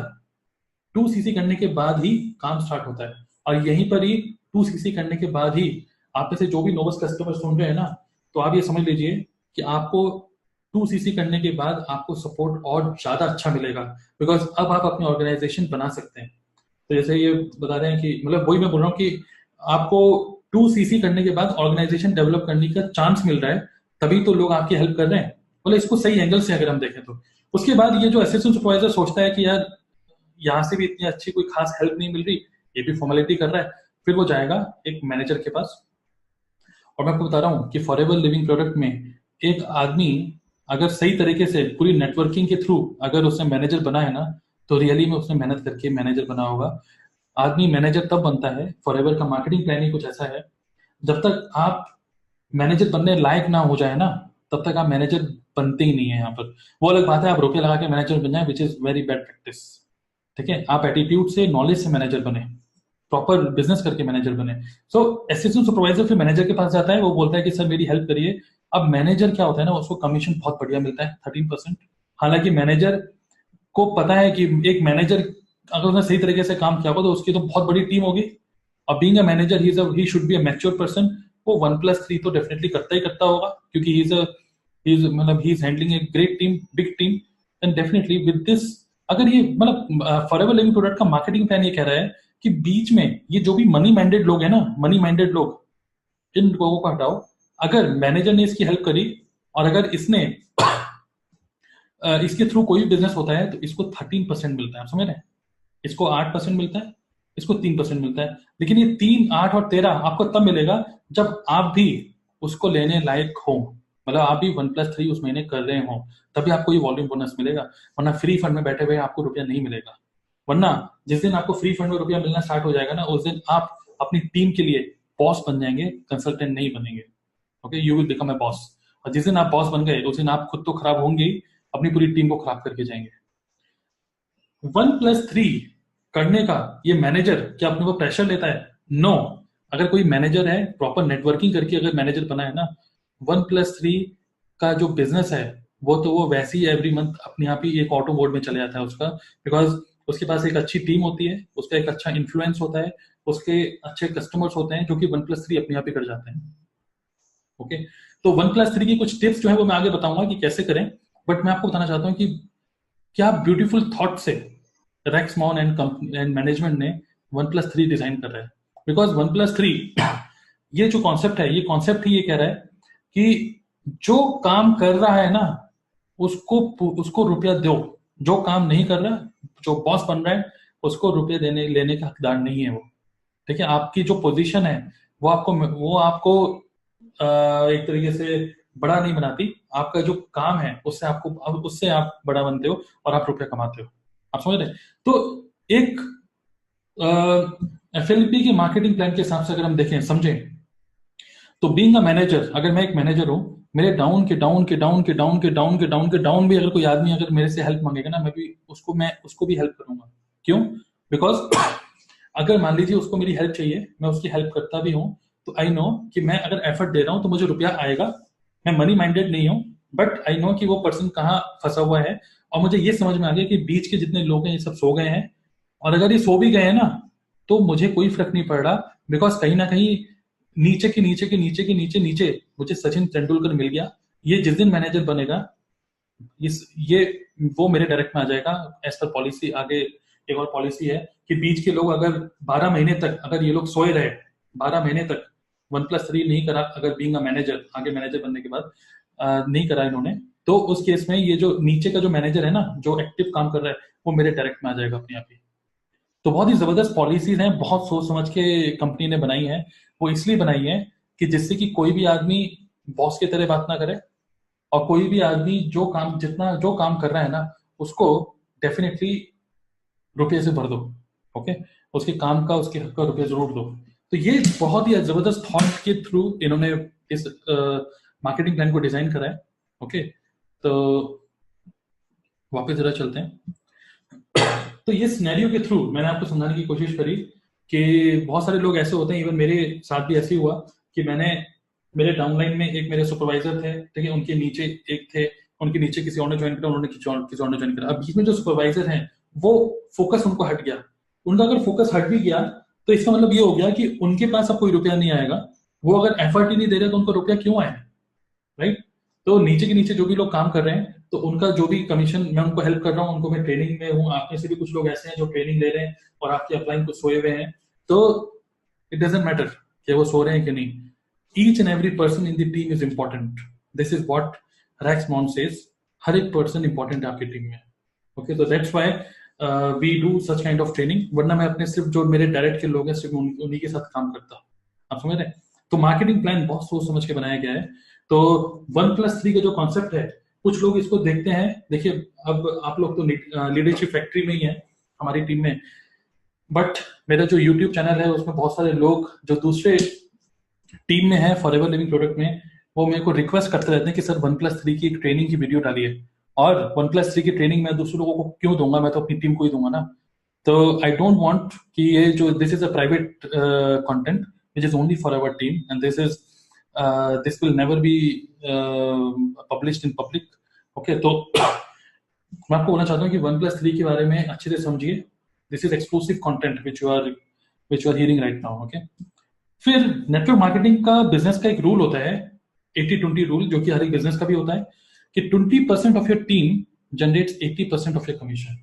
2 सीसी करने के बाद ही काम स्टार्ट होता है, और यहीं पर ही 2 सीसी करने के बाद ही आप में से जो भी नोवस कस्टमर सुन रहे हैं ना, तो आप ये समझ लीजिए कि आपको 2 सीसी करने के बाद आपको सपोर्ट और ज्यादा अच्छा मिलेगा, बिकॉज अब आप अपनी ऑर्गेनाइजेशन बना सकते हैं। तो जैसे ये बता रहे हैं कि, मतलब वही मैं बोल रहा हूँ कि आपको 2 सीसी करने के बाद ऑर्गेनाइजेशन डेवलप करने का चांस मिल रहा है, तभी तो लोग आपकी हेल्प कर रहे हैं। बोले इसको सही एंगल से अगर हम देखें तो उसके बाद ये जो असिस्टेंट सुपरवाइजर सोचता है कि यार यहाँ से भी इतनी अच्छी कोई खास हेल्प नहीं मिल रही, ये भी फॉर्मेलिटी कर रहा है, फिर वो जाएगा एक मैनेजर के पास। और मैं आपको बता रहा हूँ कि फॉरएवर लिविंग प्रोडक्ट में एक आदमी अगर सही तरीके से पूरी नेटवर्किंग के थ्रू अगर उसने मैनेजर बना है ना, तो रियली में उसने मेहनत करके मैनेजर बना होगा। आदमी मैनेजर तब बनता है, फॉरएवर का मार्केटिंग प्लान ही कुछ ऐसा है, जब तक आप मैनेजर बनने लायक ना हो जाए ना, तब तक आप मैनेजर बनते ही नहीं है। यहाँ पर वो अलग बात है, आप रुपये लगा के मैनेजर बन जाए, which is very bad practice. ठीक है, आप एटीट्यूड से, नॉलेज से मैनेजर बने। प्रॉपर बिजनेस करके मैनेजर बने। सो असिस्टेंट सुपरवाइजर फिर मैनेजर के पास जाता है, वो बोलता है कि सर मेरी हेल्प करिए। अब मैनेजर क्या होता है ना, उसको कमीशन बहुत बढ़िया मिलता है 13%। हालांकि मैनेजर को पता है कि एक मैनेजर अगर उसने सही तरीके से काम किया होगा तो उसकी तो बहुत बड़ी टीम होगी। अब being a manager he should be a mature person. वो 1+3 तो डेफिनेटली करता ही करता होगा, क्योंकि he is handling a great team, big team. And definitely with this, अगर ये मतलब फॉरएवर लिविंग प्रोडक्ट का मार्केटिंग प्लान ये कह रहा है कि बीच में ये जो भी मनी माइंडेड लोग हैं ना, मनी माइंडेड लोग, इन लोगों को हटाओ। अगर मैनेजर ने इसकी हेल्प करी और अगर इसने इसके थ्रू कोई भी बिजनेस होता है तो इसको 13% मिलता है। आप समझ रहे हैं? इसको 8% मिलता है, इसको 3% मिलता है। लेकिन ये 3, 8 और 13 आपको तब मिलेगा जब आप भी उसको लेने लायक हो, मतलब आप भी 1+3 उस महीने कर रहे हो, तभी आपको ये वॉल्यूम बोनस मिलेगा। वरना फ्री फंड में बैठे हुए आपको रुपया नहीं मिलेगा। वरना जिस दिन आपको फ्री फंड में रुपया मिलना स्टार्ट हो जाएगा ना, उस दिन आप अपनी टीम के लिए बॉस बन जाएंगे, कंसल्टेंट नहीं बनेंगे। Okay, you will become a boss. और जिस दिन आप बॉस बन गए उस दिन आप खुद तो खराब होंगे ही, अपनी पूरी टीम को खराब करके जाएंगे। 1+3 करने का ये मैनेजर क्या अपने को प्रेशर लेता है? नो। अगर कोई मैनेजर है, प्रॉपर नेटवर्किंग करके अगर मैनेजर बना है ना, 1+3 का जो बिजनेस है वो वैसे ही एवरी मंथ अपने आप ही एक ऑटो मोड में चले जाता है उसका। बिकॉज उसके पास एक अच्छी टीम होती है, उसका एक अच्छा इन्फ्लुएंस होता है, उसके अच्छे कस्टमर्स होते हैं, जो कि 1+3 अपने आप ही कर जाते हैं। ओके, तो 1+3 की कुछ टिप्स जो है वो मैं आगे बताऊंगा कि कैसे करें। बट मैं आपको बताना चाहता हूँ कि क्या ब्यूटीफुल थॉट से रेक्समॉन एंड मैनेजमेंट ने 1+3 डिजाइन कर रहा है। बिकॉज 1+3 ये जो कॉन्सेप्ट है, ये कॉन्सेप्ट ही ये कह रहा है कि जो काम कर रहा है ना उसको उसको रुपया दो, जो काम नहीं कर रहा, जो बॉस बन रहा है, उसको रुपये देने लेने का हकदार नहीं है वो। ठीक है, आपकी जो पोजीशन है वो आपको एक तरीके से बड़ा नहीं बनाती। आपका जो काम है उससे आप बड़ा बनते हो और आप रुपया कमाते हो। आप समझ रहे हैं? तो एक एफएलपी के मार्केटिंग प्लान के हिसाब से अगर हम देखें, समझें, तो बीइंग अ मैनेजर, अगर मैं एक मैनेजर हूं, मेरे डाउन के डाउन के डाउन के डाउन के डाउन के डाउन के डाउन भी अगर कोई आदमी अगर मेरे से हेल्प मांगेगा ना, मैं उसको भी हेल्प करूंगा। क्यों? बिकॉज अगर मान लीजिए उसको मेरी हेल्प चाहिए, मैं उसकी हेल्प करता भी हूँ, तो आई नो कि मैं अगर एफर्ट दे रहा हूँ तो मुझे रुपया आएगा। मैं मनी माइंडेड नहीं हूँ, बट आई नो कि वो पर्सन कहाँ फंसा हुआ है। और मुझे ये समझ में आ गया कि बीच के जितने लोग हैं ये सब सो गए हैं, और अगर ये सो भी गए हैं ना तो मुझे कोई फर्क नहीं पड़ रहा। बिकॉज कहीं ना कहीं नीचे के नीचे के नीचे के नीचे नीचे मुझे सचिन तेंदुलकर मिल गया। ये जिस दिन मैनेजर बनेगा, ये वो मेरे डायरेक्ट में आ जाएगा। एज पर पॉलिसी आगे एक और पॉलिसी है कि बीच के लोग अगर 12 महीने तक अगर ये लोग सोए रहे, 12 महीने तक 1+3 नहीं करा, अगर बीइंग अ मैनेजर आगे मैनेजर बनने के बाद नहीं करा इन्होंने, तो उस केस में ये जो नीचे का जो मैनेजर है ना, जो एक्टिव काम कर रहा है, वो मेरे डायरेक्ट में आ जाएगा अपने आप ही। तो बहुत ही जबरदस्त पॉलिसीज हैं, बहुत सोच समझ के कंपनी ने बनाई है। वो इसलिए बनाई है कि जिससे कि कोई भी आदमी बॉस की तरह बात ना करे, और कोई भी आदमी जो काम कर रहा है ना उसको डेफिनेटली रुपये से भर दो। ओके, उसके काम का उसके हक का रुपया जरूर दो। तो ये बहुत ही जबरदस्त थॉट के थ्रू इन्होंने इस मार्केटिंग प्लान को डिजाइन करा है। ओके, तो वापस जरा चलते हैं। तो ये सिनेरियो के थ्रू मैंने आपको समझाने की कोशिश करी कि बहुत सारे लोग ऐसे होते हैं, इवन मेरे साथ भी ऐसे ही हुआ कि मेरे डाउनलाइन में एक मेरे सुपरवाइजर थे, ठीक है, उनके नीचे एक थे, उनके नीचे किसी और ने ज्वाइन करा, उन्होंने किसी और ने ज्वाइन करा। अब बीच में जो सुपरवाइजर हैं वो फोकस उनको हट गया। उनका अगर फोकस हट भी गया तो इसका मतलब ये हो गया कि उनके पास अब कोई रुपया नहीं आएगा। वो अगर एफर्ट ही नहीं दे रहे तो उनको रुपया क्यों आए? राइट? तो नीचे के नीचे जो भी लोग काम कर रहे हैं, तो उनका जो भी कमीशन, मैं उनको हेल्प कर रहा हूँ, उनको मैं ट्रेनिंग में हूँ। आप में से भी कुछ लोग ऐसे हैं जो ट्रेनिंग ले रहे हैं और आपके अपलाइन को सोए हुए हैं, तो इट डजेंट मैटर कि वो सो रहे हैं कि नहीं। Each and every person in the team is important. This is what Rexmon says. हर एक पर्सन इंपॉर्टेंट है आपकी टीम में। ओके, तो that's why we do such kind of training. वरना मैं अपने सिर्फ जो मेरे डायरेक्ट के लोग हैं सिर्फ उन्हीं के साथ काम करता। आप समझ रहे हैं? तो मार्केटिंग प्लान बहुत सोच समझ के बनाया गया है। तो 1+3 का जो कॉन्सेप्ट है, कुछ लोग इसको देखते हैं। देखिए, अब आप लोग तो लीडरशिप फैक्ट्री में ही है हमारी टीम में, बट मेरा जो यूट्यूब चैनल है उसमें बहुत सारे लोग जो दूसरे टीम में है फॉरएवर लिविंग प्रोडक्ट में, वो मेरे को रिक्वेस्ट करते रहते हैं कि सर 1+3 की एक ट्रेनिंग की वीडियो डालिए। और 1+3 की ट्रेनिंग मैं दूसरे लोगों को क्यों दूंगा, मैं तो अपनी टीम को ही दूंगा ना। तो आई डोंट वांट कि ये जो this is a private content which is only for our team and this will never be published in public. Okay, तो मैं आपको बोलना चाहता हूँ कि 1+3 के बारे में अच्छे से समझिए। This is exclusive content which you are hearing right now. Okay, फिर नेटवर्क मार्केटिंग का बिजनेस का एक रूल होता है 80-20 रूल, जो कि हर एक बिजनेस का भी होता है कि 20% of your team generates 80% of your commission.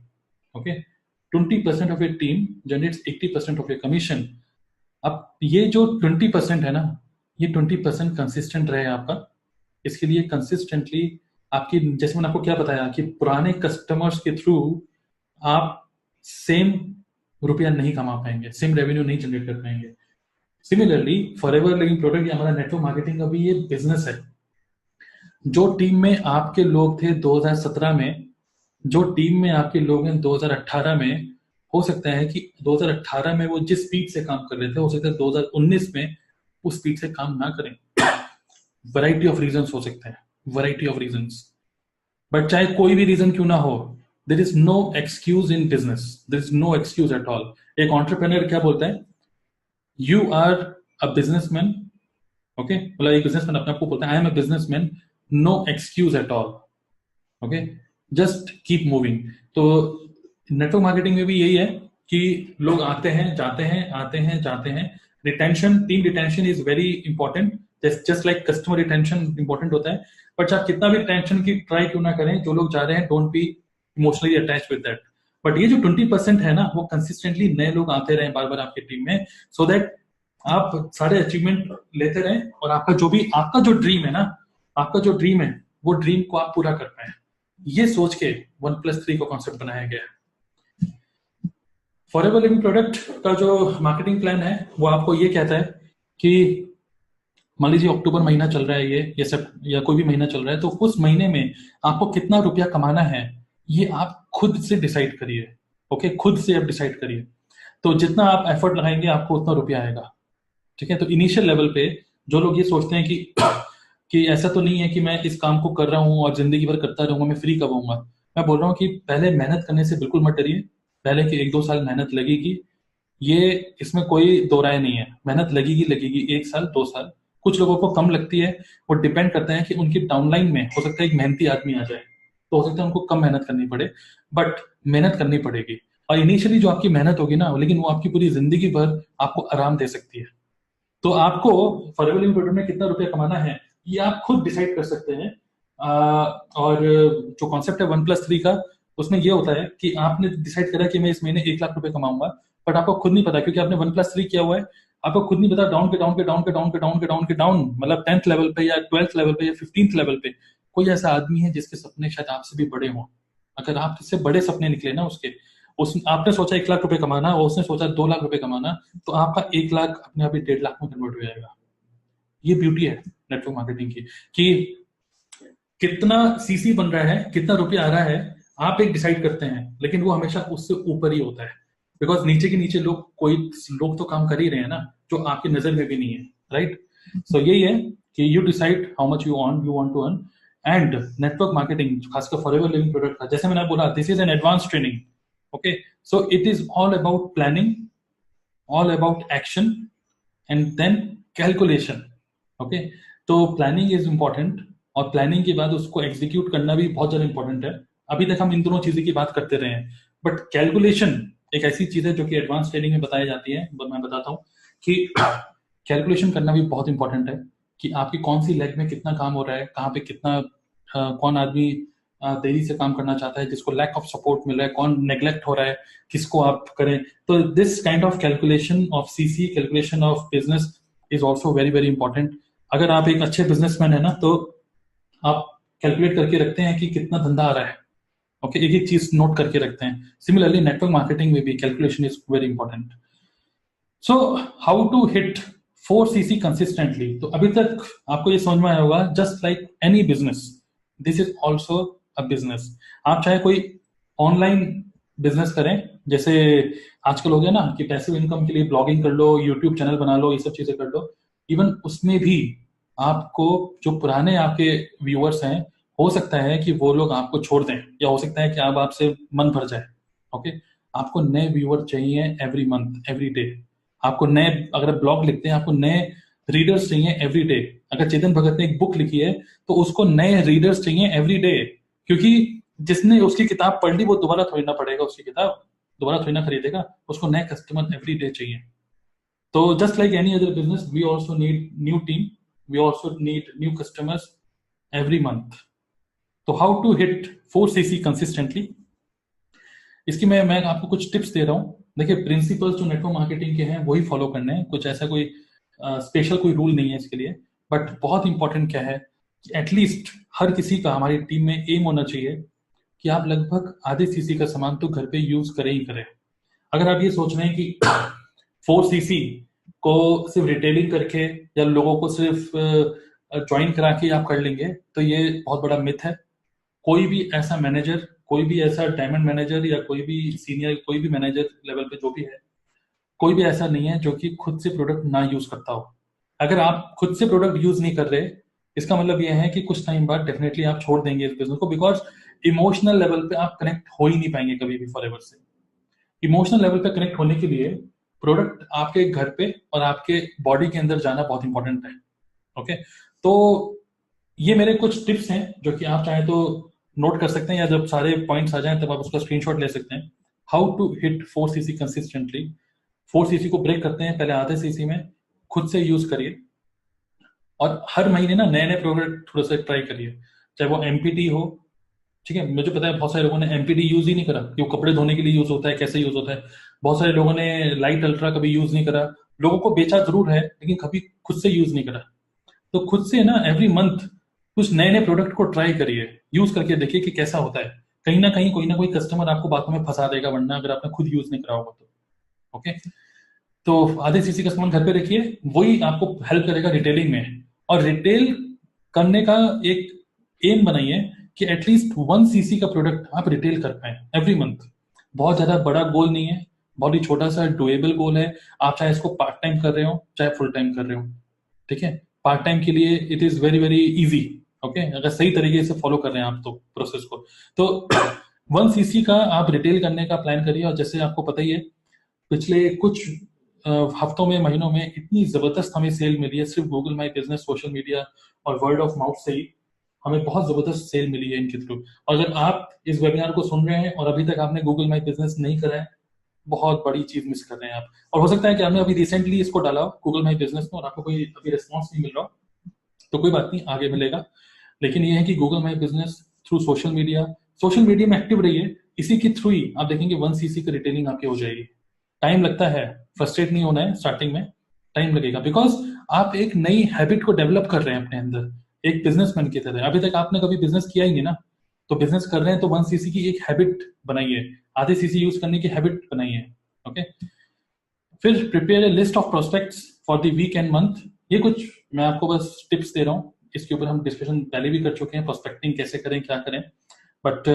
Okay, 20% of your team generates 80% of your commission. अब ये जो 20% है ना, ये 20% कंसिस्टेंट रहे आपका। इसके लिए कंसिस्टेंटली आपकी, जैसे मैंने आपको क्या बताया कि पुराने कस्टमर्स के थ्रू आप सेम रुपया नहीं कमा पाएंगे, सेम रेवेन्यू नहीं जनरेट कर पाएंगे। सिमिलरली फॉरएवर लिविंग प्रोडक्ट, हमारा नेटवर्क मार्केटिंग का भी ये बिजनेस है। जो टीम में आपके लोग थे 2017 में, जो टीम में आपके लोग हैं 2018 में, हो सकता है कि 2018 में वो जिस स्पीड से काम कर रहे थे, हो सकता है 2019 में उस स्पीड से काम ना करें। वैरायटी ऑफ रीजंस हो सकते हैं, वैरायटी ऑफ रीजंस, बट चाहे कोई भी रीजन क्यों ना हो, there is no excuse in business, there is no excuse at all. एक एंटरप्रेन्योर क्या बोलता है, you are a businessman. Okay, मतलब एक बिजनेसमैन अपने आप को बोलता है I am a businessman, no excuse at all. Okay, just keep moving. तो नेटवर्क मार्केटिंग में भी यही है कि लोग आते हैं जाते हैं, आते हैं जाते हैं। Retention, team retention is very important, just like customer retention important होता है। बट आप कितना भी रिटेंशन की ट्राई क्यों ना करें, जो लोग जा रहे हैं don't be emotionally attach with that. But ये जो 20% है ना, वो कंसिस्टेंटली नए लोग आते रहे बार बार आपकी टीम में, सो दैट आप सारे अचीवमेंट लेते रहें और आपका जो ड्रीम है ना, आपका जो ड्रीम है, वो ड्रीम को आप पूरा कर पाए। ये सोच के 1+3 को कॉन्सेप्ट बनाया गया है। फॉरएवर लिविंग प्रोडक्ट का जो मार्केटिंग प्लान है वो आपको ये कहता है कि मान लीजिए अक्टूबर महीना चल रहा है, ये सब या कोई भी महीना चल रहा है, तो उस महीने में आपको कितना रुपया कमाना है ये आप खुद से डिसाइड करिए। ओके, खुद से आप डिसाइड करिए। तो जितना आप एफर्ट लगाएंगे आपको उतना रुपया आएगा। ठीक है, तो इनिशियल लेवल पे जो लोग ये सोचते हैं कि ऐसा तो नहीं है कि मैं इस काम को कर रहा हूँ और जिंदगी भर करता रहूंगा, मैं फ्री कब होऊंगा। मैं बोल रहा हूँ कि पहले मेहनत करने से बिल्कुल मत डरिए। पहले कि 1-2 साल मेहनत लगेगी, ये इसमें कोई दो राय नहीं है। मेहनत लगेगी लगेगी, 1 साल 2 साल। कुछ लोगों को कम लगती है, वो डिपेंड करता है कि उनकी डाउनलाइन में हो सकता है एक मेहनती आदमी आ जाए, तो हो सकता है उनको कम मेहनत करनी पड़े, बट मेहनत करनी पड़ेगी। और इनिशियली जो आपकी मेहनत होगी ना, लेकिन वो आपकी पूरी जिंदगी भर आपको आराम दे सकती है। तो आपको फॉरएवर लिविंग प्रोडक्ट में कितना रुपया कमाना है ये आप खुद डिसाइड कर सकते हैं। और जो कॉन्सेप्ट है 1+3 का, उसमें ये होता है कि आपने डिसाइड करा कि मैं इस महीने 1 लाख रुपए कमाऊंगा, बट आपको खुद नहीं पता क्योंकि आपने 1+3 किया हुआ है। आपको खुद नहीं पता डाउन के डाउन के डाउन के डाउन के डाउन के डाउन के डाउन, मतलब 10th लेवल पे या 12th लेवल पे या 15th लेवल पे कोई ऐसा आदमी है जिसके सपने शायद आपसे भी बड़े हों। अगर आप इससे बड़े सपने निकले ना उसके, उस आपने सोचा 1 लाख रुपए कमाना और उसने सोचा 2 लाख रुपए कमाना, तो आपका 1 लाख अपने आप ही 1.5 लाख में कन्वर्ट हो जाएगा। ये ब्यूटी है नेटवर्क मार्केटिंग की कि कितना सीसी बन रहा है, कितना रुपया आ रहा है, आप एक डिसाइड करते हैं, लेकिन वो हमेशा उससे ऊपर ही होता है। बिकॉज नीचे के नीचे लोग तो काम कर ही रहे हैं ना, जो आपकी नजर में भी नहीं है। राइट, सो यही है कि you decide how much you want to earn. And network marketing खासकर फॉरएवर लिविंग प्रोडक्ट का, जैसे मैंने बोला, this is an advance training. Okay, so it is all about planning, all about action and then calculation. Okay, तो planning is important और planning के बाद उसको एग्जीक्यूट करना भी बहुत ज्यादा इंपॉर्टेंट है। अभी तक हम इन दोनों चीजों की बात करते रहे हैं, बट कैलकुलेशन एक ऐसी चीज है जो कि एडवांस ट्रेनिंग में बताई जाती है। मैं बताता हूँ कि कैलकुलेशन करना भी बहुत इंपॉर्टेंट है कि आपकी कौन सी लेग में कितना काम हो रहा है, कहाँ पे कितना कौन आदमी देरी से काम करना चाहता है, जिसको लैक ऑफ सपोर्ट मिल रहा है, कौन नेग्लेक्ट हो रहा है, किसको आप करें। तो this kind of calculation of CC, calculation of business is also very very important. अगर आप एक अच्छे बिजनेसमैन है ना, तो आप कैलकुलेट करके रखते हैं कि कितना धंधा आ रहा है। ओके, एक एक चीज नोट करके रखते हैं। सिमिलरली नेटवर्क मार्केटिंग में भी calculation is very important. So how to hit 4cc consistently. तो अभी तक आपको ये समझ में आया होगा, just like any business, this is also a business. आप चाहे कोई ऑनलाइन बिजनेस करें, जैसे आजकल हो गया ना कि पैसिव इनकम के लिए ब्लॉगिंग कर लो, यूट्यूब चैनल बना लो, ये सब चीजें कर लो। इवन उसमें भी आपको जो पुराने आपके व्यूअर्स हैं, हो सकता है कि वो लोग आपको छोड़ दें, या हो सकता है कि आप आपसे मन भर जाए। ओके, आपको नए व्यूअर चाहिए एवरी मंथ, एवरी डे। आपको नए, अगर आप ब्लॉग लिखते हैं, आपको नए रीडर्स चाहिए एवरी डे। अगर चेतन भगत ने एक बुक लिखी है तो उसको नए रीडर्स चाहिए एवरी डे, क्योंकि जिसने उसकी किताब पढ़ ली वो दोबारा थोड़ी ना पढ़ेगा, उसकी किताब दोबारा थोड़ी ना खरीदेगा, उसको नए कस्टमर एवरी डे चाहिए। तो just like any other business, we also need new team, we also need new customers every month. तो how to hit 4cc consistently, इसकी मैं आपको कुछ टिप्स दे रहा हूँ। देखिए, प्रिंसिपल्स जो नेटवर्क मार्केटिंग के हैं वही फॉलो करने हैं, कुछ ऐसा कोई स्पेशल कोई रूल नहीं है इसके लिए। बट बहुत इंपॉर्टेंट क्या है कि एटलीस्ट हर किसी का, हमारी टीम में एम होना चाहिए कि आप लगभग आधे सीसी का सामान तो घर पे यूज करें ही करें। अगर आप ये सोच रहे हैं कि 4cc को सिर्फ रिटेलिंग करके या लोगों को सिर्फ ज्वाइन करा के आप कर लेंगे, तो ये बहुत बड़ा मिथ है। कोई भी ऐसा मैनेजर, कोई भी ऐसा डायमंड मैनेजर या कोई भी सीनियर, कोई भी मैनेजर लेवल पे जो भी है, कोई भी ऐसा नहीं है जो कि खुद से प्रोडक्ट ना यूज करता हो। अगर आप खुद से प्रोडक्ट यूज नहीं कर रहे, इसका मतलब यह है कि कुछ टाइम बाद डेफिनेटली आप छोड़ देंगे इस बिजनेस को, बिकॉज इमोशनल लेवल पे आप कनेक्ट हो ही नहीं पाएंगे कभी भी फॉर एवर से। इमोशनल लेवल पे कनेक्ट होने के लिए प्रोडक्ट आपके घर पे और आपके बॉडी के अंदर जाना बहुत इंपॉर्टेंट है। ओके, तो ये मेरे कुछ टिप्स हैं जो कि आप चाहें तो नोट कर सकते हैं, या जब सारे पॉइंट्स आ जाएं तब आप उसका स्क्रीनशॉट ले सकते हैं। How to hit 4cc consistently. 4cc को ब्रेक करते हैं पहले आधे सीसी में, खुद से यूज करिए, और हर महीने ना नए नए प्रोडक्ट थोड़ा सा ट्राई करिए, चाहे वो एमपीटी हो। ठीक है, मुझे पता है बहुत सारे लोगों ने एमपीडी यूज ही नहीं करा कि वो कपड़े धोने के लिए यूज होता है, कैसे यूज होता है। बहुत सारे लोगों ने लाइट अल्ट्रा कभी यूज नहीं करा, लोगों को बेचा जरूर है लेकिन कभी खुद से यूज नहीं करा। तो खुद से ना एवरी मंथ कुछ नए नए प्रोडक्ट को ट्राई करिए, यूज करके देखिए कि कैसा होता है। कहीं ना कोई कस्टमर आपको बातों में फंसा देगा, वरना अगर आपने खुद यूज नहीं करा होगा तो। ओके, तो आधे सीसी का सामान घर पे रखिए, वही आपको हेल्प करेगा रिटेलिंग में। और रिटेल करने का एक एम बनाइए कि एटलीस्ट 1cc का प्रोडक्ट आप रिटेल कर पाए एवरी मंथ। बहुत ज्यादा बड़ा गोल नहीं है, बहुत ही छोटा सा डुएबल गोल है। आप चाहे इसको पार्ट टाइम कर रहे हो चाहे फुल टाइम कर रहे हो, ठीक है। पार्ट टाइम के लिए it is very very easy. Okay, अगर सही तरीके से फॉलो कर रहे हैं आप तो प्रोसेस को, तो 1cc का आप रिटेल करने का प्लान करिए। और जैसे आपको पता ही है, पिछले कुछ हफ्तों में, महीनों में इतनी जबरदस्त हमें सेल मिली है सिर्फ Google my business, social media और वर्ड ऑफ माउथ से ही हमें बहुत जबरदस्त सेल मिली है इनके थ्रू। अगर आप इस वेबिनार को सुन रहे हैं और अभी तक आपने गूगल माई बिजनेस नहीं करा है, बहुत बड़ी चीज मिस कर रहे हैं आप। और हो सकता है कि आपने अभी रिसेंटली इसको डाला हो गूगल माई बिजनेस में और आपको कोई अभी रिस्पॉन्स नहीं मिल रहा, तो कोई बात नहीं, आगे मिलेगा। लेकिन ये है कि Google my business through social media में एक्टिव रहिए, इसी के थ्रू ही आप देखेंगे 1cc की रिटेलिंग आपकी हो जाएगी। टाइम लगता है, फ्रस्ट्रेट नहीं होना है, स्टार्टिंग में टाइम लगेगा, बिकॉज आप एक नई हैबिट को डेवलप कर रहे हैं अपने अंदर, एक बिजनेसमैन की तरह। अभी तक आपने कभी बिजनेस किया ही नहीं ना, तो बिजनेस कर रहे हैं तो 1cc की एक हैबिट बनाइए, आधे सीसी यूज करने की हैबिट बनाइए। ओके, फिर prepare a list of prospects for the week and month. ये कुछ मैं आपको बस टिप्स दे रहा हूँ, इसके ऊपर हम डिस्कशन पहले भी कर चुके हैं, प्रोस्पेक्टिंग कैसे करें, क्या करें। बट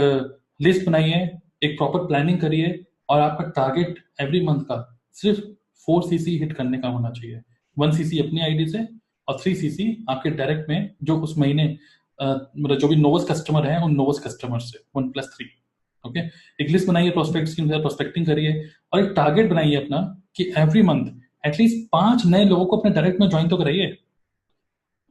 लिस्ट बनाइए, एक प्रॉपर प्लानिंग करिए, और आपका टारगेट एवरी मंथ का सिर्फ 4cc हिट करने का होना चाहिए। 1cc अपनी आईडी से और 3cc आपके डायरेक्ट में, जो उस महीने मतलब जो भी नोवस कस्टमर है उन नोवस कस्टमर से 1+3। ओके, एक लिस्ट बनाइए प्रोस्पेक्ट्स की, प्रोस्पेक्टिंग करिए, और एक टारगेट बनाइए अपना कि एवरी मंथ एटलीस्ट 5 नए लोगों को अपने डायरेक्ट में ज्वाइन तो कराइए।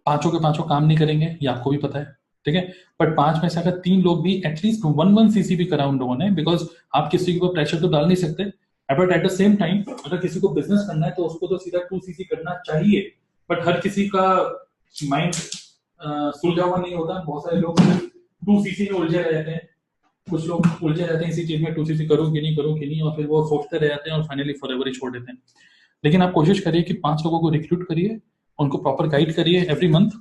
पांचों के पांचों काम नहीं करेंगे, ये आपको भी पता है, ठीक है। बट 5 में से अगर 3 लोग भी एटलीस्ट 1cc भी करा उन लोगों ने, बिकॉज आप किसी को प्रेशर तो डाल नहीं सकते, but at the same time अगर किसी को बिजनेस करना है तो उसको तो सीधा 2cc करना चाहिए। बट हर किसी का माइंड सुलझा हुआ नहीं होता, बहुत सारे लोग 2cc में उलझे रहते हैं, कुछ लोग उलझे रहते हैं इसी चीज में 2cc करूं कि नहीं, और फिर वो सोचते रह जाते हैं और फाइनली फॉरएवर ही छोड़ देते हैं। लेकिन आप कोशिश करिए कि 5 लोगों को रिक्रूट करिए, उनको प्रॉपर गाइड करिए एवरी मंथ।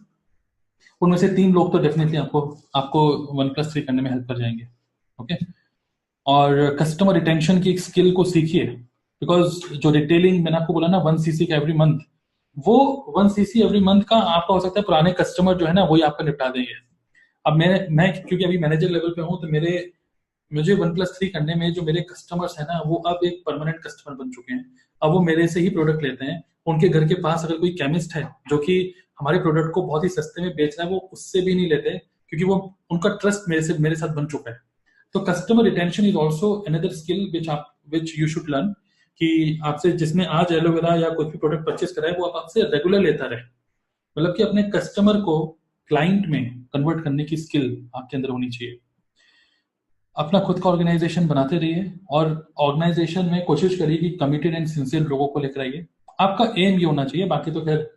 उनमें से 3 लोग तो डेफिनेटली आपको आपको 1+3 करने में हेल्प कर जाएंगे। ओके, और कस्टमर रिटेंशन की एक स्किल को सीखिए, बिकॉज जो रिटेलिंग मैंने आपको बोला ना 1cc का एवरी मंथ, वो 1cc एवरी मंथ का आपका हो सकता है पुराने कस्टमर जो है ना वही आपका निपटा देंगे। अब मैं क्योंकि अभी मैनेजर लेवल पे हूँ, तो मुझे 1+3 करने में जो मेरे कस्टमर्स है ना वो अब एक परमानेंट कस्टमर बन चुके हैं। अब वो मेरे से ही प्रोडक्ट लेते हैं। उनके घर के पास अगर कोई केमिस्ट है जो कि हमारे प्रोडक्ट को बहुत ही सस्ते में बेच रहा है, वो उससे भी नहीं लेते, क्योंकि वो उनका ट्रस्ट मेरे साथ बन चुका है। तो customer retention is also another skill which you should learn, कि आपसे जिसने आज एलोवेरा या कोई भी प्रोडक्ट परचेस करा है वो आपसे रेगुलर लेता रहे, मतलब कि अपने कस्टमर को क्लाइंट में कन्वर्ट करने की स्किल आपके अंदर होनी चाहिए। अपना खुद का ऑर्गेनाइजेशन बनाते रहिए और ऑर्गेनाइजेशन में कोशिश करिए कि कमिटेड एंड सिंसियर लोगों को लेकर आइए। आपका एम ये होना चाहिए, बाकी तो खैर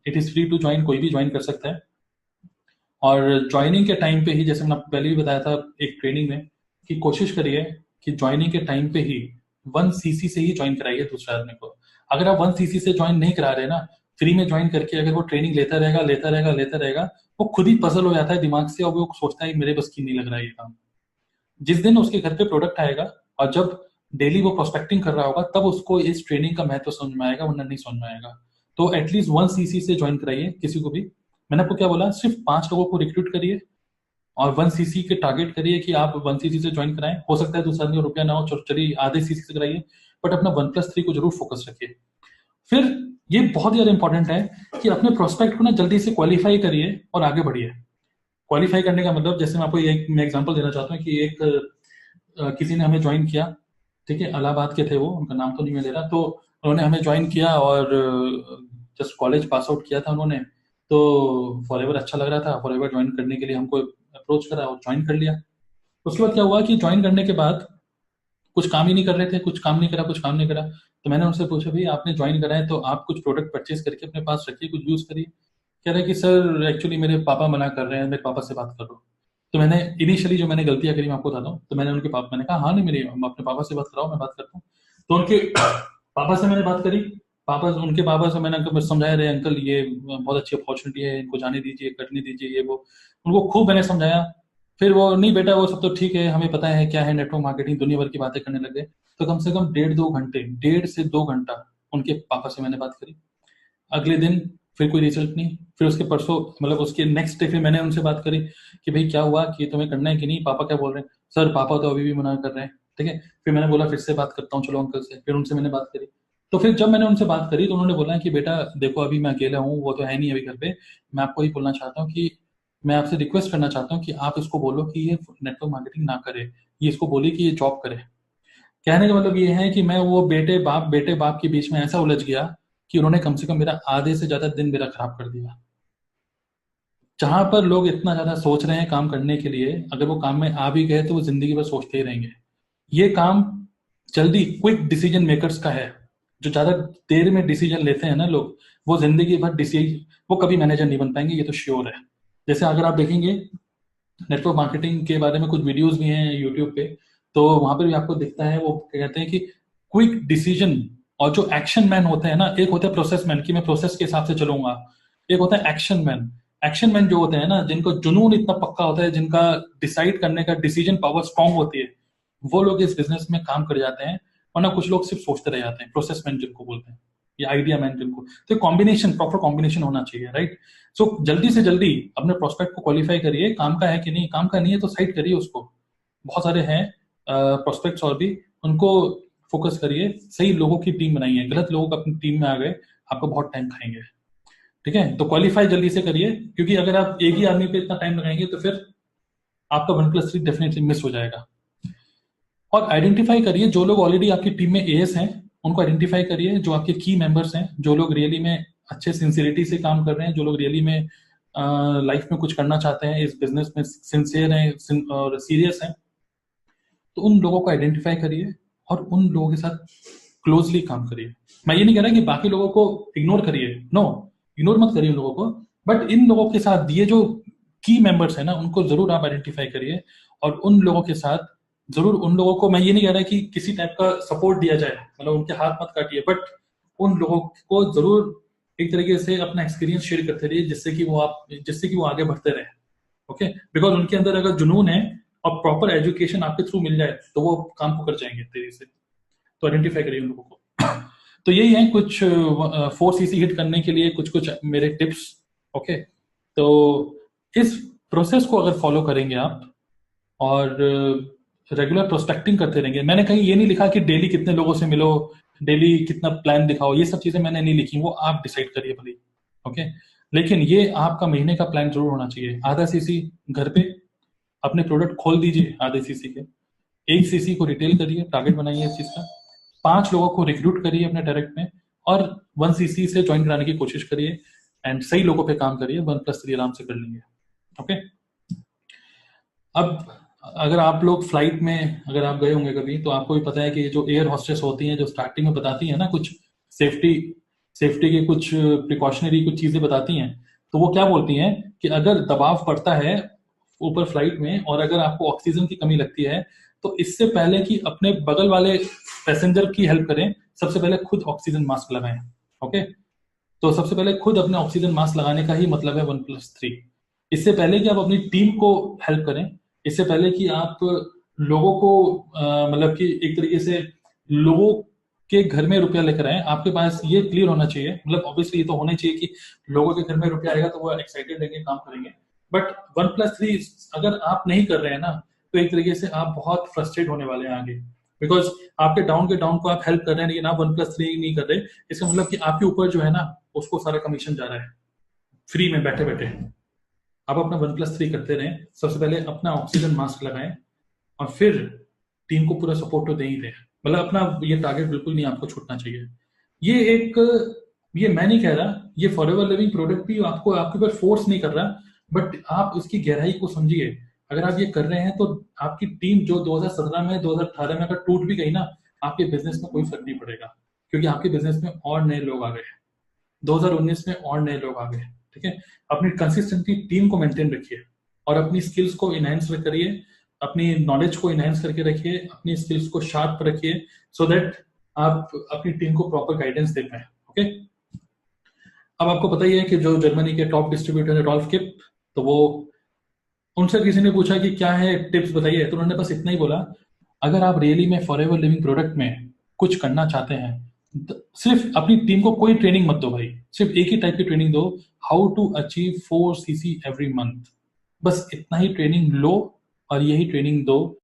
it is free to join, कोई भी ज्वाइन कर सकता है। और ज्वाइनिंग के टाइम पे ही, जैसे मैंने आपको पहले भी बताया था एक ट्रेनिंग में, कि कोशिश करिए कि ज्वाइनिंग के टाइम पे ही 1 cc से ही ज्वाइन कराइए दूसरे आदमी को। अगर आप 1 cc से ज्वाइन नहीं करा रहे ना, फ्री में ज्वाइन करके अगर वो ट्रेनिंग लेता रहेगा, वो खुद ही पजल हो जाता है दिमाग से और वो सोचता है मेरे बस की नहीं लग रहा है ये काम। जिस दिन उसके घर पे प्रोडक्ट आएगा और जब डेली वो प्रोस्पेक्टिंग कर रहा होगा, तब उसको इस ट्रेनिंग का महत्व समझ में आएगा, वरना नहीं समझ में आएगा। तो एटलीस्ट 1 cc से ज्वाइन कराइए किसी को भी। मैंने आपको क्या बोला, सिर्फ 5 लोगों को रिक्रूट करिए और 1 cc के टारगेट करिए कि आप 1 cc से ज्वाइन कराएं। हो सकता है दूसरा आदमी रुपया ना हो, चलिए आधे cc से कराइए, बट अपना 1+3 को जरूर फोकस रखिए। फिर ये बहुत ज्यादा इंपॉर्टेंट है कि अपने प्रोस्पेक्ट को ना जल्दी से क्वालिफाई करिए और आगे बढ़िए। क्वालिफाई करने का मतलब, जैसे मैं आपको एक मैं एग्जांपल देना चाहता हूँ कि एक किसी ने हमें ज्वाइन किया, ठीक है, इलाहाबाद के थे वो, उनका नाम तो नहीं मैं ले रहा, तो उन्होंने हमें ज्वाइन किया और जस्ट कॉलेज पास आउट किया था उन्होंने, तो फॉरएवर अच्छा लग रहा था, फॉरएवर ज्वाइन करने के लिए हमको अप्रोच करा और ज्वाइन कर लिया। उसके बाद क्या हुआ कि ज्वाइन करने के बाद कुछ काम ही नहीं कर रहे थे, कुछ काम नहीं करा। तो मैंने उनसे पूछा, भाई आपने ज्वाइन करा है तो आप कुछ प्रोडक्ट परचेज करके अपने पास रखिए, कुछ यूज करिए। कह रहे कि सर एक्चुअली मेरे पापा मना कर रहे हैं, मेरे पापा से बात करो। तो मैंने इनिशियली जो मैंने गलतियां करी मैं आपको बताता हूँ। तो मैंने उनके पापा, मैंने कहा हाँ नहीं, मेरी अपने पापा से बात कराओ, मैं बात करता हूँ। तो उनके पापा से मैंने बात करी। उनके पापा से मैंने बस समझाया, रहे अंकल ये बहुत अच्छी अपॉर्चुनिटी है, इनको जाने दीजिए, करने दीजिए, ये वो। उनको खूब मैंने समझाया। फिर वो, नहीं बेटा वो सब तो ठीक है, हमें पता है क्या है नेटवर्क मार्केटिंग, दुनिया भर की बातें करने लगे। तो कम से कम 1.5 से 2 घंटा उनके पापा से मैंने बात करी। अगले दिन फिर कोई रिजल्ट नहीं। फिर उसके परसों, मतलब उसके नेक्स्ट डे, फिर मैंने उनसे बात करी कि भाई क्या हुआ, कि तुम्हें करना है कि नहीं, पापा क्या बोल रहे हैं। सर पापा तो अभी भी मना कर रहे हैं। ठीक है, फिर मैंने बोला फिर से बात करता हूँ, चलो अंकल से। फिर उनसे मैंने बात करी। तो फिर जब मैंने उनसे बात करी तो उन्होंने बोला कि बेटा देखो अभी मैं अकेला हूँ, वो तो है नहीं अभी घर पे, मैं आपको ही बोलना चाहता हूँ कि मैं आपसे रिक्वेस्ट करना चाहता हूँ कि आप इसको बोलो कि ये नेटवर्क मार्केटिंग ना करे, ये इसको बोले कि ये जॉब करे। कहने का मतलब ये है कि मैं वो बेटे बाप के बीच में ऐसा उलझ गया कि उन्होंने कम से कम मेरा आधे से ज्यादा दिन मेरा खराब कर दिया। जहां पर लोग इतना ज्यादा सोच रहे हैं काम करने के लिए, अगर वो काम में आ भी गए तो वो जिंदगी भर सोचते ही रहेंगे। ये काम जल्दी क्विक डिसीजन मेकर्स का है। जो ज्यादा देर में डिसीजन लेते हैं ना लोग, वो जिंदगी भर डिसीजन, वो कभी मैनेजर नहीं बन पाएंगे, ये तो श्योर है। जैसे अगर आप देखेंगे नेटवर्क मार्केटिंग के बारे में कुछ वीडियोस भी हैं यूट्यूब पे, तो वहां पर भी आपको दिखता है, वो क्या कहते हैं कि क्विक डिसीजन। और जो एक्शन मैन होते हैं ना, एक होता है प्रोसेस मैन कि मैं प्रोसेस के हिसाब से चलूंगा, एक होता है एक्शन मैन। एक्शन मैन जो होते हैं ना, जिनको जुनून इतना पक्का होता है, जिनका डिसाइड करने का डिसीजन पावर स्ट्रांग होती है, वो लोग इस बिजनेस में काम कर जाते हैं। वरना कुछ लोग सिर्फ सोचते रह जाते हैं, प्रोसेस मैन जिनको बोलते हैं, या आइडिया मैन जिनको। तो कॉम्बिनेशन, प्रॉपर कॉम्बिनेशन होना चाहिए, राइट। सो जल्दी से जल्दी अपने प्रोस्पेक्ट को क्वालिफाई करिए, काम का है कि नहीं, काम का नहीं है तो साइड करिए उसको। बहुत सारे हैं प्रोस्पेक्ट्स और भी, उनको फोकस करिए। सही लोगों की टीम बनाइए, गलत लोग अपनी टीम में आ गए आपको बहुत टाइम खाएंगे। ठीक है, तो क्वालिफाई जल्दी से करिए, क्योंकि अगर आप एक ही आदमी पे इतना टाइम लगाएंगे तो फिर आपका 1+3 डेफिनेटली मिस हो जाएगा। और आइडेंटिफाई करिए जो लोग ऑलरेडी आपकी टीम में एएस हैं, उनको आइडेंटिफाई करिए, जो आपके की मेंबर्स हैं, जो लोग रियली में अच्छे सिंसियरिटी से काम कर रहे हैं, जो लोग रियली में लाइफ में कुछ करना चाहते हैं, इस बिजनेस में सिंसियर हैं और सीरियस हैं। तो उन लोगों को आइडेंटिफाई करिए और उन लोगों के साथ क्लोजली काम करिए। मैं ये नहीं कह रहा कि बाकी लोगों को इग्नोर करिए, नो, इग्नोर मत करिए उन लोगों को, बट इन लोगों के साथ, ये जो की मेंबर्स है ना, उनको जरूर आप आइडेंटिफाई करिए। और उन लोगों के साथ जरूर, उन लोगों को, मैं ये नहीं कह रहा कि किसी टाइप का सपोर्ट दिया जाए, मतलब उनके हाथ मत काटिए, बट उन लोगों को जरूर एक तरीके से अपना एक्सपीरियंस शेयर करते रहिए, जिससे कि वो आगे बढ़ते रहे। ओके, बिकॉज उनके अंदर अगर जुनून है और प्रॉपर एजुकेशन आपके थ्रू मिल जाए तो वो काम को कर जाएंगे तेजी से। तो आइडेंटिफाई करिए उन लोगों को। तो यही है कुछ 4 cc हिट करने के लिए कुछ कुछ मेरे टिप्स। ओके, तो इस प्रोसेस को अगर फॉलो करेंगे आप और रेगुलर प्रोस्पेक्टिंग करते रहेंगे, मैंने कहीं ये नहीं लिखा कि डेली कितने लोगों से मिलो, डेली कितना प्लान दिखाओ, ये सब चीजें मैंने नहीं लिखी, वो आप डिसाइड करिए भले। ओके, लेकिन ये आपका महीने का प्लान जरूर होना चाहिए। आधा cc घर पे, अपने प्रोडक्ट खोल दीजिए आधे सीसी के, 1 सीसी को रिटेल करिए, टारगेट बनाइए इस चीज का, 5 लोगों को रिक्रूट करिए अपने डायरेक्ट में, और 1 सीसी से ज्वाइन कराने की कोशिश करिए, एंड सही लोगों पे काम करिए, 1+3 आराम से कर लेंगे। ओके। अब अगर आप लोग फ्लाइट में अगर आप गए होंगे कभी, तो आपको भी पता है कि जो एयर हॉस्टेस होती हैं, जो स्टार्टिंग में बताती हैं ना कुछ सेफ्टी सेफ्टी के कुछ प्रिकॉशनरी कुछ चीजें बताती हैं, तो वो क्या बोलती हैं कि अगर दबाव पड़ता है ऊपर फ्लाइट में और अगर आपको ऑक्सीजन की कमी लगती है, तो इससे पहले कि अपने बगल वाले पैसेंजर की हेल्प करें, सबसे पहले खुद ऑक्सीजन मास्क लगाएं। ओके। तो सबसे पहले खुद अपने ऑक्सीजन मास्क लगाने का ही मतलब है 1+3। इससे पहले कि आप अपनी टीम को हेल्प करें, इससे पहले कि आप लोगों को मतलब कि एक तरीके से लोगों के घर में रुपया लेकर आए, आपके पास ये क्लियर होना चाहिए, मतलब ऑब्वियसली ये तो होना चाहिए कि लोगों के घर में रुपया आएगा तो वो एक्साइटेड रहेंगे, काम करेंगे। बट 1+3 अगर आप नहीं कर रहे हैं ना, तो एक तरीके से आप बहुत फ्रस्ट्रेट होने वाले हैं आगे, बिकॉज आपके डाउन के डाउन को आप हेल्प कर रहे हैं लेकिन आप 1+3 नहीं कर रहे। इसका मतलब कि आपके ऊपर जो है ना, उसको सारा कमीशन जा रहा है फ्री में बैठे बैठे। आप अपना 1+3 करते रहें, सबसे पहले अपना ऑक्सीजन मास्क लगाएं, और फिर टीम को पूरा सपोर्ट तो दे ही दें। मतलब अपना ये टारगेट बिल्कुल नहीं आपको छूटना चाहिए। ये मैं नहीं कह रहा, ये फॉरएवर लिविंग प्रोडक्ट भी आपको आपके ऊपर फोर्स नहीं कर रहा, बट आप इसकी गहराई को समझिए। अगर आप ये कर रहे हैं तो आपकी टीम जो 2017 में 2018 में अगर टूट भी गई ना, आपके बिजनेस में कोई फर्क नहीं पड़ेगा, क्योंकि आपके बिजनेस में और नए लोग आ गए, 2019 में और नए लोग आ गए। ठीक है। अपनी कंसिस्टेंटली टीम को मेंटेन रखिए और अपनी स्किल्स को इनहेंस करिए, अपनी नॉलेज को इनहेंस करके रखिए, अपनी स्किल्स को शार्प रखिए, सो दैट आप अपनी टीम को प्रॉपर गाइडेंस दे पाए। ओके। अब आपको पता ही है कि जो जर्मनी के टॉप डिस्ट्रीब्यूटर है रॉल्फ किप, तो वो उनसे किसी ने पूछा कि क्या है टिप्स बताइए, तो उन्होंने बस इतना ही बोला, अगर आप रियली में फॉरएवर लिविंग प्रोडक्ट में कुछ करना चाहते हैं, सिर्फ अपनी टीम को कोई ट्रेनिंग मत दो भाई, सिर्फ एक ही टाइप की ट्रेनिंग दो, how to achieve 4 CC every month. बस इतना ही ट्रेनिंग लो और यही ट्रेनिंग दो,